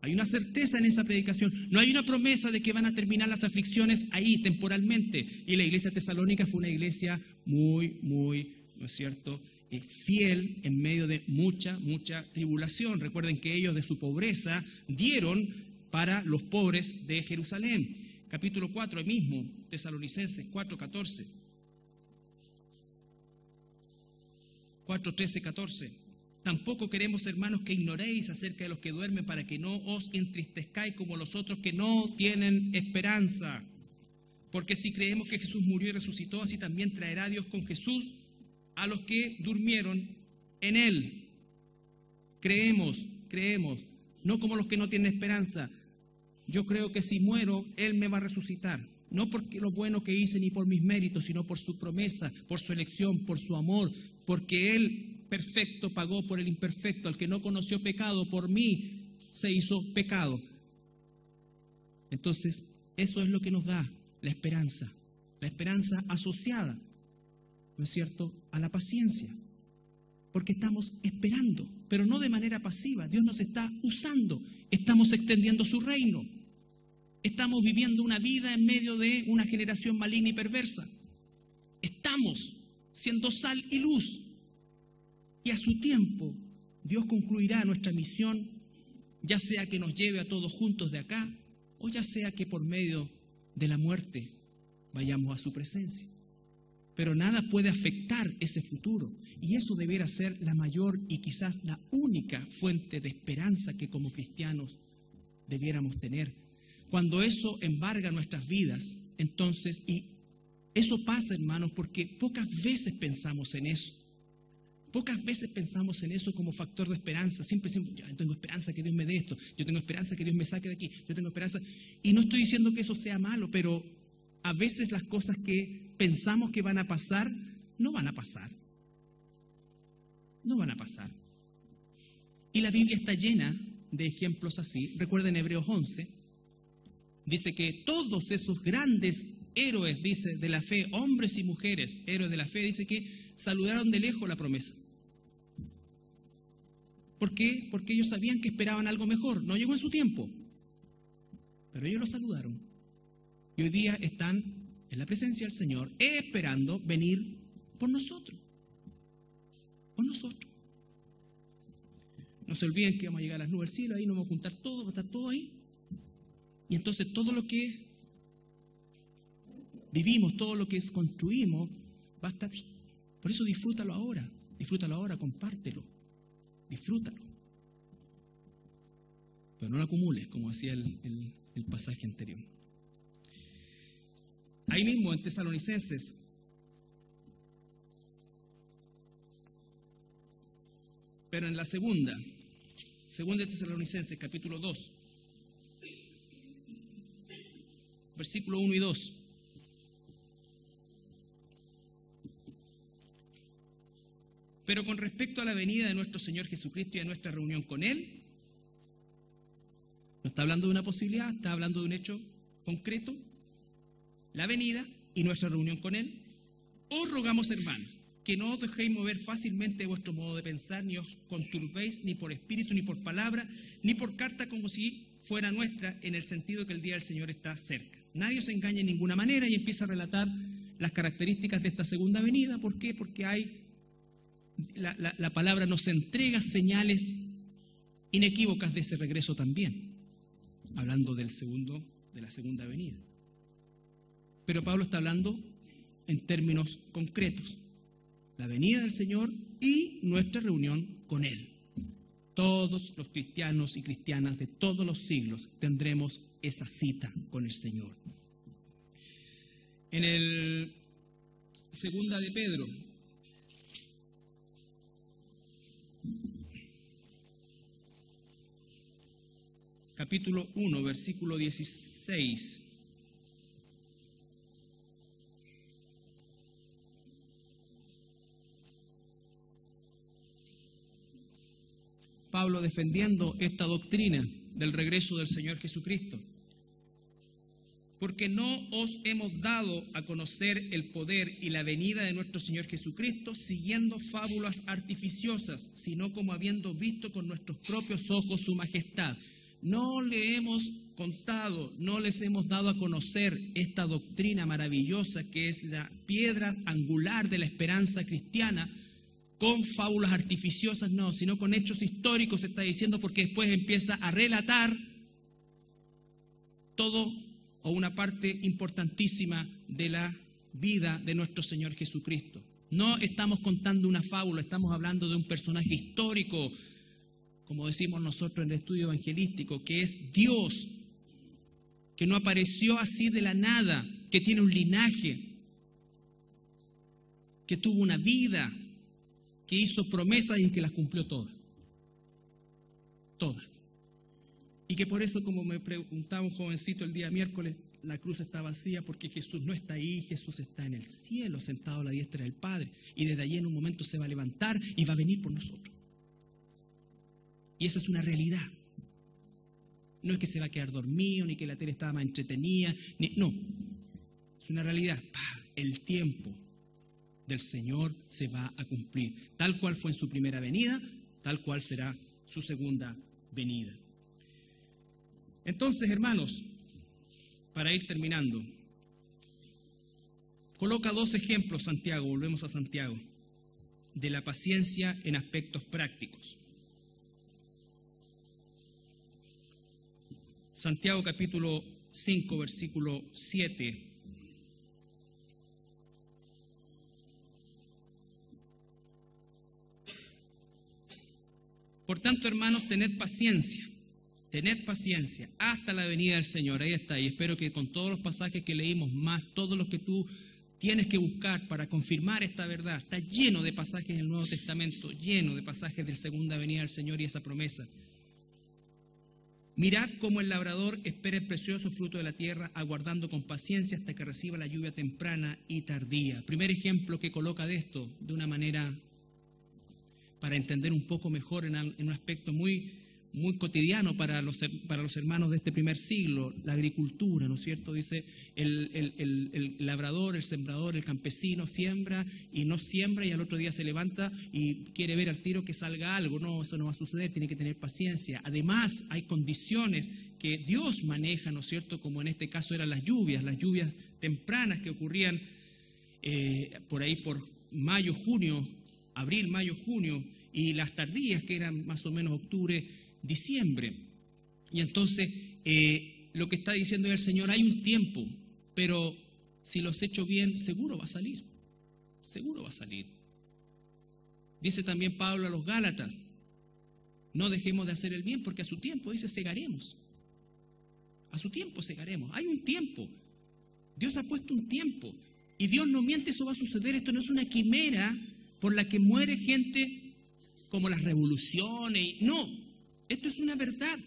Speaker 1: Hay una certeza en esa predicación. No hay una promesa de que van a terminar las aflicciones ahí temporalmente. Y la iglesia tesalónica fue una iglesia muy, ¿no es cierto?, fiel en medio de mucha tribulación. Recuerden que ellos de su pobreza dieron para los pobres de Jerusalén. Capítulo 4, ahí mismo, Tesalonicenses 4:14. 4, 13, 14. Tampoco queremos, hermanos, que ignoréis acerca de los que duermen, para que no os entristezcáis como los otros que no tienen esperanza. Porque si creemos que Jesús murió y resucitó, así también traerá Dios con Jesús a los que durmieron en Él. Creemos, no como los que no tienen esperanza. Yo creo que si muero, Él me va a resucitar. No por lo bueno que hice ni por mis méritos, sino por su promesa, por su elección, por su amor, porque Él perfecto pagó por el imperfecto. Al que no conoció pecado, por mí se hizo pecado. Entonces, eso es lo que nos da la esperanza asociada, ¿no es cierto?, a la paciencia, porque estamos esperando, pero no de manera pasiva. Dios nos está usando, estamos extendiendo su reino. Estamos viviendo una vida en medio de una generación maligna y perversa. Estamos siendo sal y luz. Y a su tiempo, Dios concluirá nuestra misión, ya sea que nos lleve a todos juntos de acá, o ya sea que por medio de la muerte vayamos a su presencia. Pero nada puede afectar ese futuro. Y eso deberá ser la mayor y quizás la única fuente de esperanza que como cristianos debiéramos tener. Cuando eso embarga nuestras vidas, entonces, y Eso pasa, hermanos, porque pocas veces pensamos en eso. Pocas veces pensamos en eso como factor de esperanza. Siempre decimos, yo tengo esperanza que Dios me dé esto, yo tengo esperanza que Dios me saque de aquí, yo tengo esperanza. Y no estoy diciendo que eso sea malo, pero a veces las cosas que pensamos que van a pasar, no van a pasar. No van a pasar. Y la Biblia está llena de ejemplos así. Recuerden Hebreos 11, dice que todos esos grandes héroes, dice, de la fe, hombres y mujeres, héroes de la fe, dice que saludaron de lejos la promesa. ¿Por qué? Porque ellos sabían que esperaban algo mejor. No llegó en su tiempo, pero ellos lo saludaron. Y hoy día están en la presencia del Señor, esperando venir por nosotros. Por nosotros. No se olviden que vamos a llegar a las nubes del cielo, ahí nos vamos a juntar todo, va a estar todo ahí. Y entonces todo lo que vivimos, todo lo que construimos, va a estar. Por eso disfrútalo ahora, compártelo, disfrútalo. Pero no lo acumules, como decía el pasaje anterior. Ahí mismo en Tesalonicenses, pero en la segunda de Tesalonicenses, capítulo 2, versículo 1 y 2. Pero con respecto a la venida de nuestro Señor Jesucristo y a nuestra reunión con Él, no está hablando de una posibilidad, está hablando de un hecho concreto, la venida y nuestra reunión con Él. Os rogamos, hermanos, que no os dejéis mover fácilmente de vuestro modo de pensar, ni os conturbéis ni por espíritu, ni por palabra, ni por carta, como si fuera nuestra, en el sentido que el día del Señor está cerca. Nadie os engañe en ninguna manera, y empieza a relatar las características de esta segunda venida. ¿Por qué? Porque la palabra nos entrega señales inequívocas de ese regreso también, hablando de la segunda venida. Pero Pablo está hablando en términos concretos: la venida del Señor y nuestra reunión con Él. Todos los cristianos y cristianas de todos los siglos tendremos esa cita con el Señor. En el segunda de Pedro, capítulo 1, versículo 16. Pablo defendiendo esta doctrina del regreso del Señor Jesucristo. Porque no os hemos dado a conocer el poder y la venida de nuestro Señor Jesucristo siguiendo fábulas artificiosas, sino como habiendo visto con nuestros propios ojos su majestad. No le hemos contado, no les hemos dado a conocer esta doctrina maravillosa que es la piedra angular de la esperanza cristiana, con fábulas artificiosas, no, sino con hechos históricos, se está diciendo, porque después empieza a relatar todo o una parte importantísima de la vida de nuestro Señor Jesucristo. No estamos contando una fábula, estamos hablando de un personaje histórico, como decimos nosotros en el estudio evangelístico, que es Dios, que no apareció así de la nada, que tiene un linaje, que tuvo una vida, que hizo promesas y que las cumplió todas. Todas. Y que por eso, como me preguntaba un jovencito el día miércoles, la cruz está vacía porque Jesús no está ahí, Jesús está en el cielo, sentado a la diestra del Padre. Y desde allí en un momento se va a levantar y va a venir por nosotros. Y eso es una realidad. No es que se va a quedar dormido, ni que la tele estaba más entretenida, no. Es una realidad. El tiempo del Señor se va a cumplir. Tal cual fue en su primera venida, tal cual será su segunda venida. Entonces, hermanos, para ir terminando, coloca dos ejemplos, Santiago, volvemos a Santiago, de la paciencia en aspectos prácticos. Santiago capítulo 5, versículo 7. Por tanto, hermanos, tened paciencia hasta la venida del Señor. Ahí está, y espero que con todos los pasajes que leímos, más todos los que tú tienes que buscar para confirmar esta verdad. Está lleno de pasajes en el Nuevo Testamento, lleno de pasajes de la segunda venida del Señor y esa promesa. Mirad cómo el labrador espera el precioso fruto de la tierra, aguardando con paciencia hasta que reciba la lluvia temprana y tardía. Primer ejemplo que coloca de esto, de una manera para entender un poco mejor en un aspecto muy cotidiano para los hermanos de este primer siglo, la agricultura, ¿no es cierto? Dice, el labrador, el sembrador, el campesino siembra y no siembra y al otro día se levanta y quiere ver al tiro que salga algo. No, eso no va a suceder, tiene que tener paciencia. Además, hay condiciones que Dios maneja, ¿no es cierto? Como en este caso eran las lluvias tempranas que ocurrían por ahí por mayo, junio, abril, mayo, junio, y las tardías que eran más o menos octubre, diciembre. Y entonces lo que está diciendo el Señor, hay un tiempo, pero si lo has hecho bien, seguro va a salir, seguro va a salir. Dice también Pablo a los Gálatas, no dejemos de hacer el bien porque a su tiempo, dice, segaremos. A su tiempo segaremos. Hay un tiempo. Dios ha puesto un tiempo y Dios no miente, eso va a suceder. Esto no es una quimera por la que muere gente como las revoluciones. No, esto es una verdad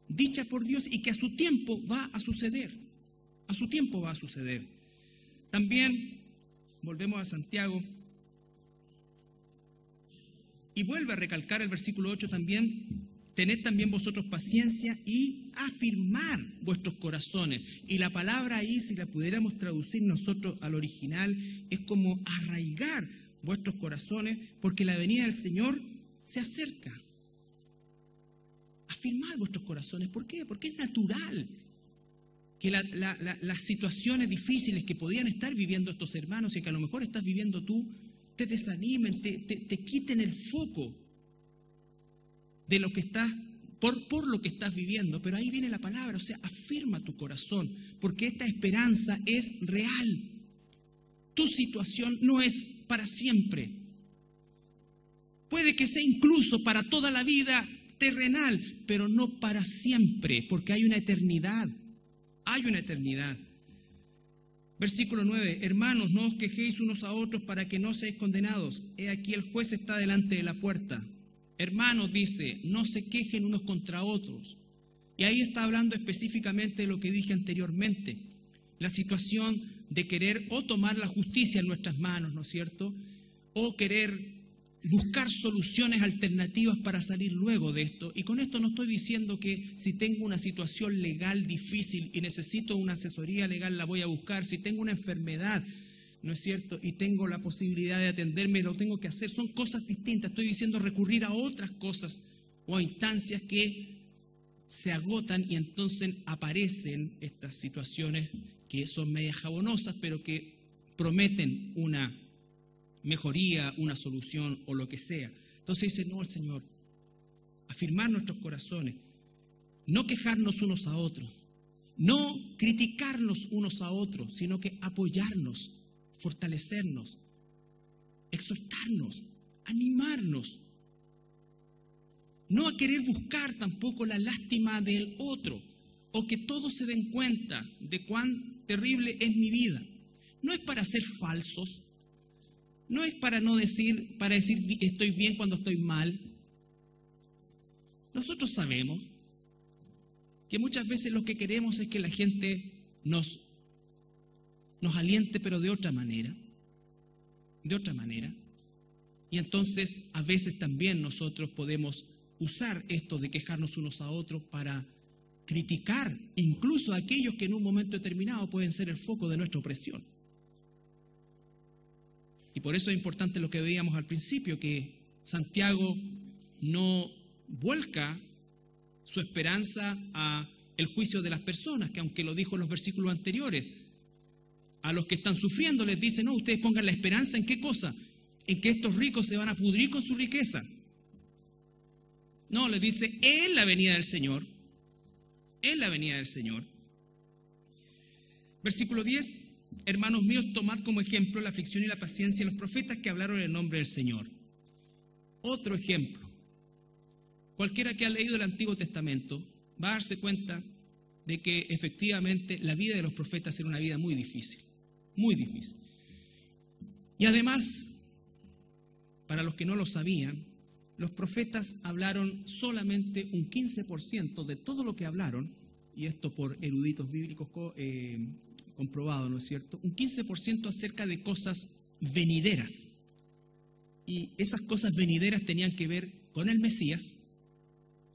Speaker 1: dicha por Dios y que a su tiempo va a suceder. A su tiempo va a suceder. También volvemos a Santiago y vuelve a recalcar el versículo 8 también. Tened también vosotros paciencia y afirmar vuestros corazones. Y la palabra ahí, si la pudiéramos traducir nosotros al original, es como arraigar vuestros corazones, porque la venida del Señor se acerca. Afirmad vuestros corazones. ¿Por qué? Porque es natural que las situaciones difíciles que podían estar viviendo estos hermanos y que a lo mejor estás viviendo tú, te desanimen, te quiten el foco de lo que estás, por lo que estás viviendo. Pero ahí viene la palabra, o sea, afirma tu corazón, porque esta esperanza es real. Tu situación no es para siempre. Puede que sea incluso para toda la vida terrenal, pero no para siempre, porque hay una eternidad. Hay una eternidad. Versículo 9, hermanos, no os quejéis unos a otros para que no seáis condenados. He aquí el juez está delante de la puerta. Hermanos, dice, no se quejen unos contra otros. Y ahí está hablando específicamente de lo que dije anteriormente, la situación de querer o tomar la justicia en nuestras manos, ¿no es cierto? O querer buscar soluciones alternativas para salir luego de esto. Y con esto no estoy diciendo que si tengo una situación legal difícil y necesito una asesoría legal, la voy a buscar. Si tengo una enfermedad, ¿no es cierto?, y tengo la posibilidad de atenderme, lo tengo que hacer. Son cosas distintas. Estoy diciendo recurrir a otras cosas o a instancias que se agotan y entonces aparecen estas situaciones que son medias jabonosas, pero que prometen una mejoría, una solución o lo que sea. Entonces dice, no, el Señor, afirmar nuestros corazones, no quejarnos unos a otros, no criticarnos unos a otros, sino que apoyarnos, fortalecernos, exhortarnos, animarnos, no a querer buscar tampoco la lástima del otro o que todos se den cuenta de cuán terrible es mi vida. No es para ser falsos, no es para decir estoy bien cuando estoy mal. Nosotros sabemos que muchas veces lo que queremos es que la gente nos aliente, pero de otra manera. Y entonces a veces también nosotros podemos usar esto de quejarnos unos a otros para criticar incluso a aquellos que en un momento determinado pueden ser el foco de nuestra opresión. Y por eso es importante lo que veíamos al principio, que Santiago no vuelca su esperanza a el juicio de las personas, que aunque lo dijo en los versículos anteriores, a los que están sufriendo les dice, no, ustedes pongan la esperanza ¿en qué cosa? En que estos ricos se van a pudrir con su riqueza. No, les dice, en la venida del Señor, en la venida del Señor. Versículo 10, hermanos míos, tomad como ejemplo la aflicción y la paciencia de los profetas que hablaron en el nombre del Señor. Otro ejemplo. Cualquiera que ha leído el Antiguo Testamento va a darse cuenta de que efectivamente la vida de los profetas era una vida muy difícil, muy difícil. Y además, para los que no lo sabían, los profetas hablaron solamente un 15% de todo lo que hablaron, y esto por eruditos bíblicos comprobado, ¿no es cierto? Un 15% acerca de cosas venideras. Y esas cosas venideras tenían que ver con el Mesías,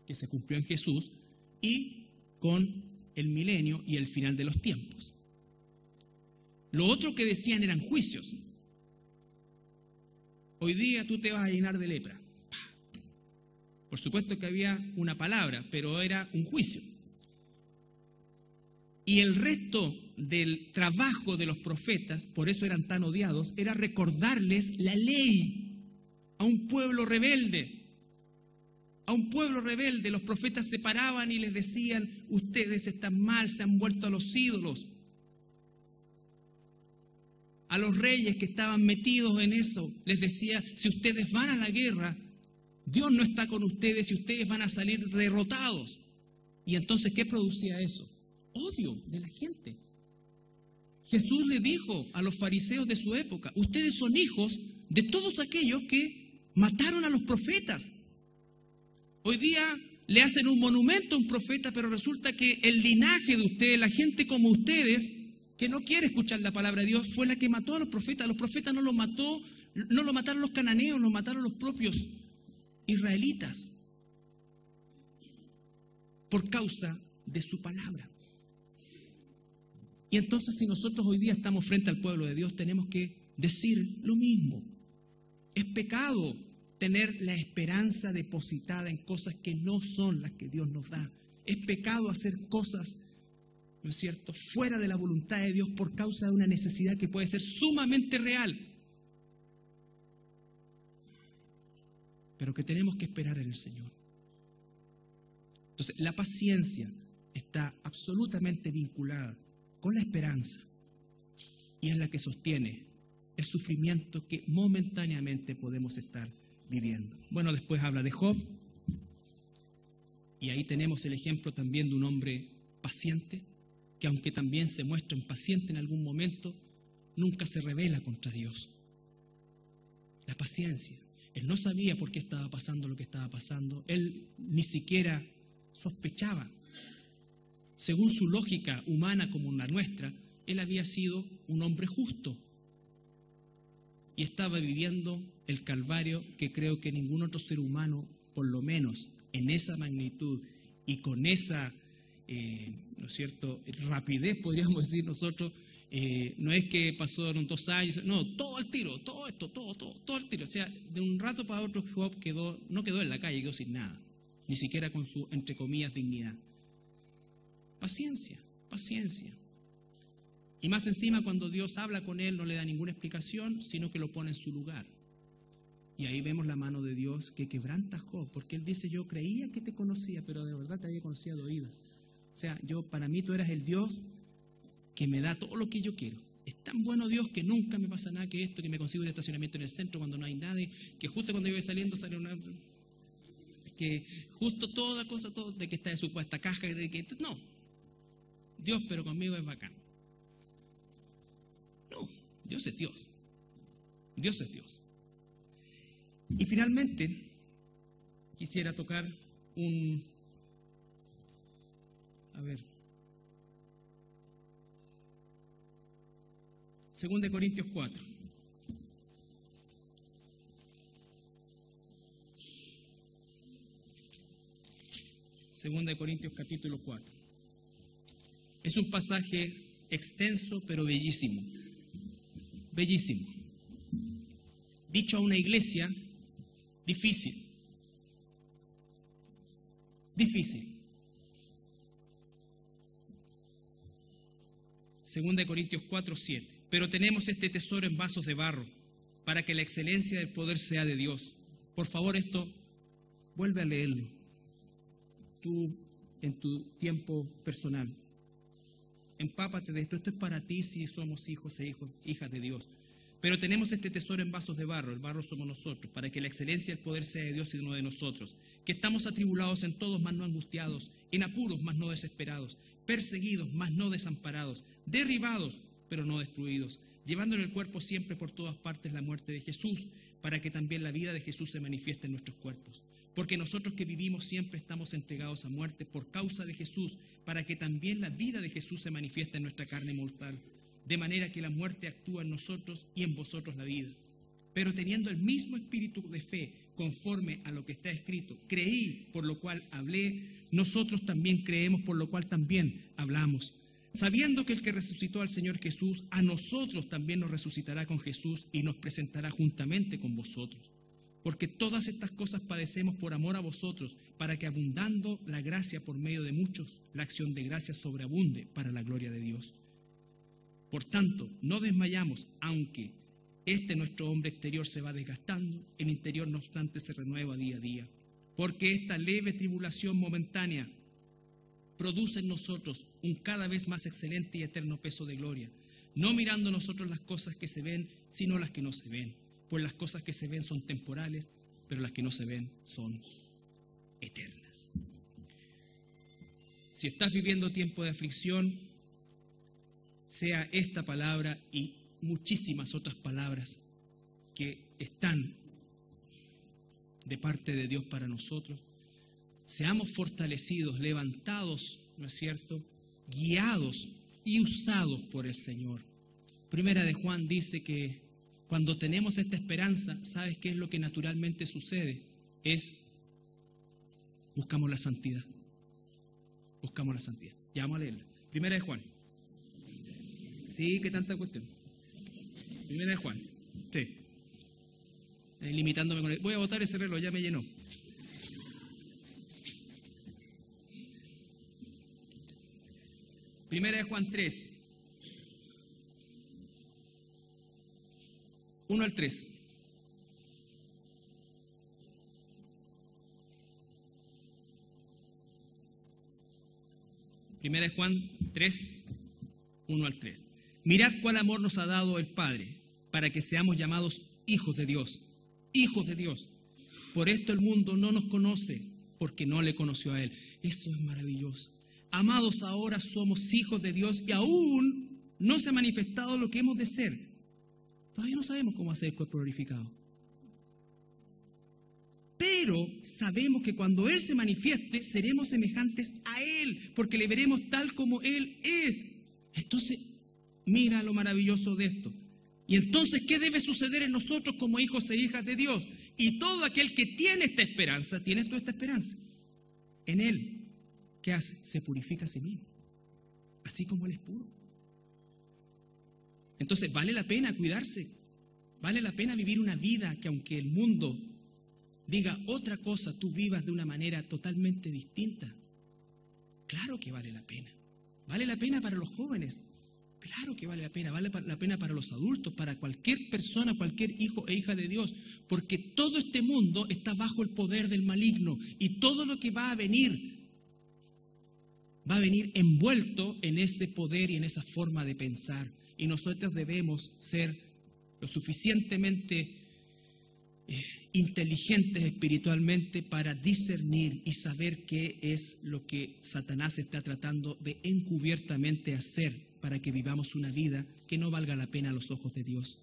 Speaker 1: que se cumplió en Jesús, y con el milenio y el final de los tiempos. Lo otro que decían eran juicios. Hoy día tú te vas a llenar de lepra. Por supuesto que había una palabra, pero era un juicio. Y el resto del trabajo de los profetas, por eso eran tan odiados, era recordarles la ley a un pueblo rebelde. A un pueblo rebelde, los profetas se paraban y les decían: ustedes están mal, se han vuelto a los ídolos. A los reyes que estaban metidos en eso, les decía: si ustedes van a la guerra, Dios no está con ustedes y ustedes van a salir derrotados. Y entonces, ¿qué producía eso? Odio de la gente. Jesús le dijo a los fariseos de su época: ustedes son hijos de todos aquellos que mataron a los profetas. Hoy día le hacen un monumento a un profeta, pero resulta que el linaje de ustedes, la gente como ustedes, que no quiere escuchar la palabra de Dios, fue la que mató a los profetas. Los profetas no lo mataron los cananeos, los mataron los propios israelitas por causa de su palabra. Y entonces, si nosotros hoy día estamos frente al pueblo de Dios, tenemos que decir lo mismo. Es pecado tener la esperanza depositada en cosas que no son las que Dios nos da. Es pecado hacer cosas, ¿no es cierto?, fuera de la voluntad de Dios por causa de una necesidad que puede ser sumamente real, pero que tenemos que esperar en el Señor. Entonces, la paciencia está absolutamente vinculada con la esperanza y es la que sostiene el sufrimiento que momentáneamente podemos estar viviendo. Bueno, después habla de Job y ahí tenemos el ejemplo también de un hombre paciente, que aunque también se muestra impaciente en algún momento, nunca se rebela contra Dios. La paciencia. Él no sabía por qué estaba pasando lo que estaba pasando. Él ni siquiera sospechaba. Según su lógica humana como la nuestra, él había sido un hombre justo y estaba viviendo el calvario que creo que ningún otro ser humano, por lo menos en esa magnitud y con esa, ¿no es cierto?, rapidez, podríamos decir nosotros, no es que pasaron 2 años, no, todo al tiro, todo al tiro. O sea, de un rato para otro Job no quedó en la calle, quedó sin nada, ni siquiera con su, entre comillas, dignidad. Paciencia, paciencia. Y más encima, cuando Dios habla con él, no le da ninguna explicación, sino que lo pone en su lugar. Y ahí vemos la mano de Dios que quebranta a Job, porque él dice: yo creía que te conocía, pero de verdad te había conocido de oídas. O sea, para mí tú eras el Dios que me da todo lo que yo quiero. Es tan bueno Dios que nunca me pasa nada, que esto, que me consigo un estacionamiento en el centro cuando no hay nadie, que justo cuando yo voy saliendo sale una... que justo toda cosa, todo, de que está desocupada esta caja, de que... No, Dios, pero conmigo es bacán. No, Dios es Dios. Dios es Dios. Y finalmente, quisiera tocar Segunda de Corintios 4. Segunda de Corintios capítulo 4. Es un pasaje extenso pero bellísimo. Bellísimo. Dicho a una iglesia difícil. Difícil. Segunda de Corintios 4, 7. Pero tenemos este tesoro en vasos de barro, para que la excelencia del poder sea de Dios. Por favor, esto, vuelve a leerlo. Tú, en tu tiempo personal. Empápate de esto. Esto es para ti si somos hijos e hijas de Dios. Pero tenemos este tesoro en vasos de barro. El barro somos nosotros, para que la excelencia del poder sea de Dios y no de nosotros. Que estamos atribulados en todos, mas no angustiados, en apuros, mas no desesperados, perseguidos, mas no desamparados, derribados, pero no destruidos, llevando en el cuerpo siempre por todas partes la muerte de Jesús, para que también la vida de Jesús se manifieste en nuestros cuerpos. Porque nosotros que vivimos siempre estamos entregados a muerte por causa de Jesús, para que también la vida de Jesús se manifieste en nuestra carne mortal, de manera que la muerte actúa en nosotros y en vosotros la vida. Pero teniendo el mismo espíritu de fe, conforme a lo que está escrito, creí, por lo cual hablé, nosotros también creemos, por lo cual también hablamos, sabiendo que el que resucitó al Señor Jesús, a nosotros también nos resucitará con Jesús y nos presentará juntamente con vosotros. Porque todas estas cosas padecemos por amor a vosotros, para que abundando la gracia por medio de muchos, la acción de gracia sobreabunde para la gloria de Dios. Por tanto, no desmayamos, aunque nuestro hombre exterior se va desgastando, el interior no obstante se renueva día a día. Porque esta leve tribulación momentánea produce en nosotros un cada vez más excelente y eterno peso de gloria, no mirando nosotros las cosas que se ven, sino las que no se ven. Pues las cosas que se ven son temporales, pero las que no se ven son eternas. Si estás viviendo tiempo de aflicción, sea esta palabra y muchísimas otras palabras que están de parte de Dios para nosotros, seamos fortalecidos, levantados, ¿no es cierto?, guiados y usados por el Señor. Primera de Juan dice que cuando tenemos esta esperanza, ¿sabes qué es lo que naturalmente sucede? Buscamos la santidad. Buscamos la santidad. Ya vamos a leerla. Primera de Juan. Sí, qué tanta cuestión. Primera de Juan. Sí. Limitándome con él. Voy a botar ese reloj, ya me llenó. Primera de Juan 3. 1 al 3. Primera de Juan 3, 1 al 3. Mirad cuál amor nos ha dado el Padre, para que seamos llamados hijos de Dios. Hijos de Dios. Por esto el mundo no nos conoce, porque no le conoció a Él. Eso es maravilloso. Amados, ahora somos hijos de Dios y aún no se ha manifestado lo que hemos de ser. Todavía no sabemos cómo hacer el cuerpo glorificado. Pero sabemos que cuando Él se manifieste, seremos semejantes a Él, porque le veremos tal como Él es. Entonces, mira lo maravilloso de esto. Y entonces, ¿qué debe suceder en nosotros como hijos e hijas de Dios? Y todo aquel que tiene esta esperanza, ¿tienes tú esta esperanza? En Él, ¿qué hace? Se purifica a sí mismo, así como Él es puro. Entonces, vale la pena cuidarse, vale la pena vivir una vida que aunque el mundo diga otra cosa, tú vivas de una manera totalmente distinta. Claro que vale la pena. Vale la pena para los jóvenes. Claro que vale la pena para los adultos, para cualquier persona, cualquier hijo e hija de Dios, porque todo este mundo está bajo el poder del maligno y todo lo que va a venir envuelto en ese poder y en esa forma de pensar. Y nosotros debemos ser lo suficientemente inteligentes espiritualmente para discernir y saber qué es lo que Satanás está tratando de encubiertamente hacer para que vivamos una vida que no valga la pena a los ojos de Dios.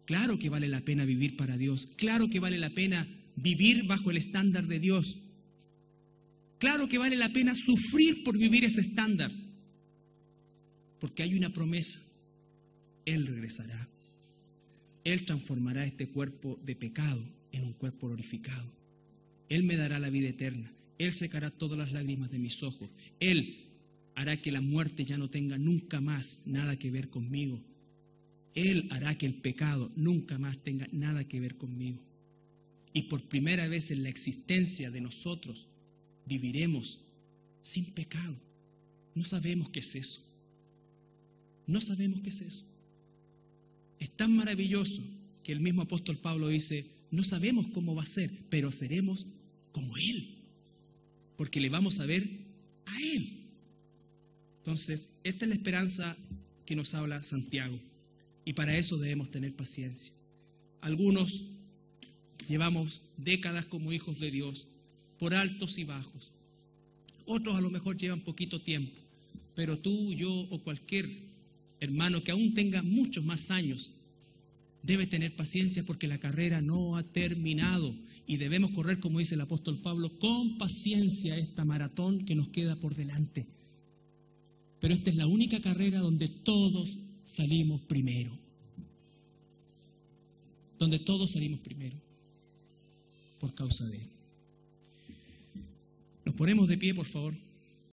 Speaker 1: Claro que vale la pena vivir para Dios. Claro que vale la pena vivir bajo el estándar de Dios. Claro que vale la pena sufrir por vivir ese estándar. Porque hay una promesa. Él regresará. Él transformará este cuerpo de pecado en un cuerpo glorificado. Él me dará la vida eterna. Él secará todas las lágrimas de mis ojos. Él hará que la muerte ya no tenga nunca más nada que ver conmigo. Él hará que el pecado nunca más tenga nada que ver conmigo. Y por primera vez en la existencia de nosotros viviremos sin pecado. No sabemos qué es eso. No sabemos qué es eso. Es tan maravilloso que el mismo apóstol Pablo dice, no sabemos cómo va a ser, pero seremos como Él, porque le vamos a ver a Él. Entonces, esta es la esperanza que nos habla Santiago, y para eso debemos tener paciencia. Algunos llevamos décadas como hijos de Dios, por altos y bajos. Otros a lo mejor llevan poquito tiempo, pero tú, yo o cualquier hermano que aún tenga muchos más años, debe tener paciencia porque la carrera no ha terminado y debemos correr, como dice el apóstol Pablo, con paciencia esta maratón que nos queda por delante. Pero esta es la única carrera donde todos salimos primero. Donde todos salimos primero por causa de Él. Nos ponemos de pie, por favor.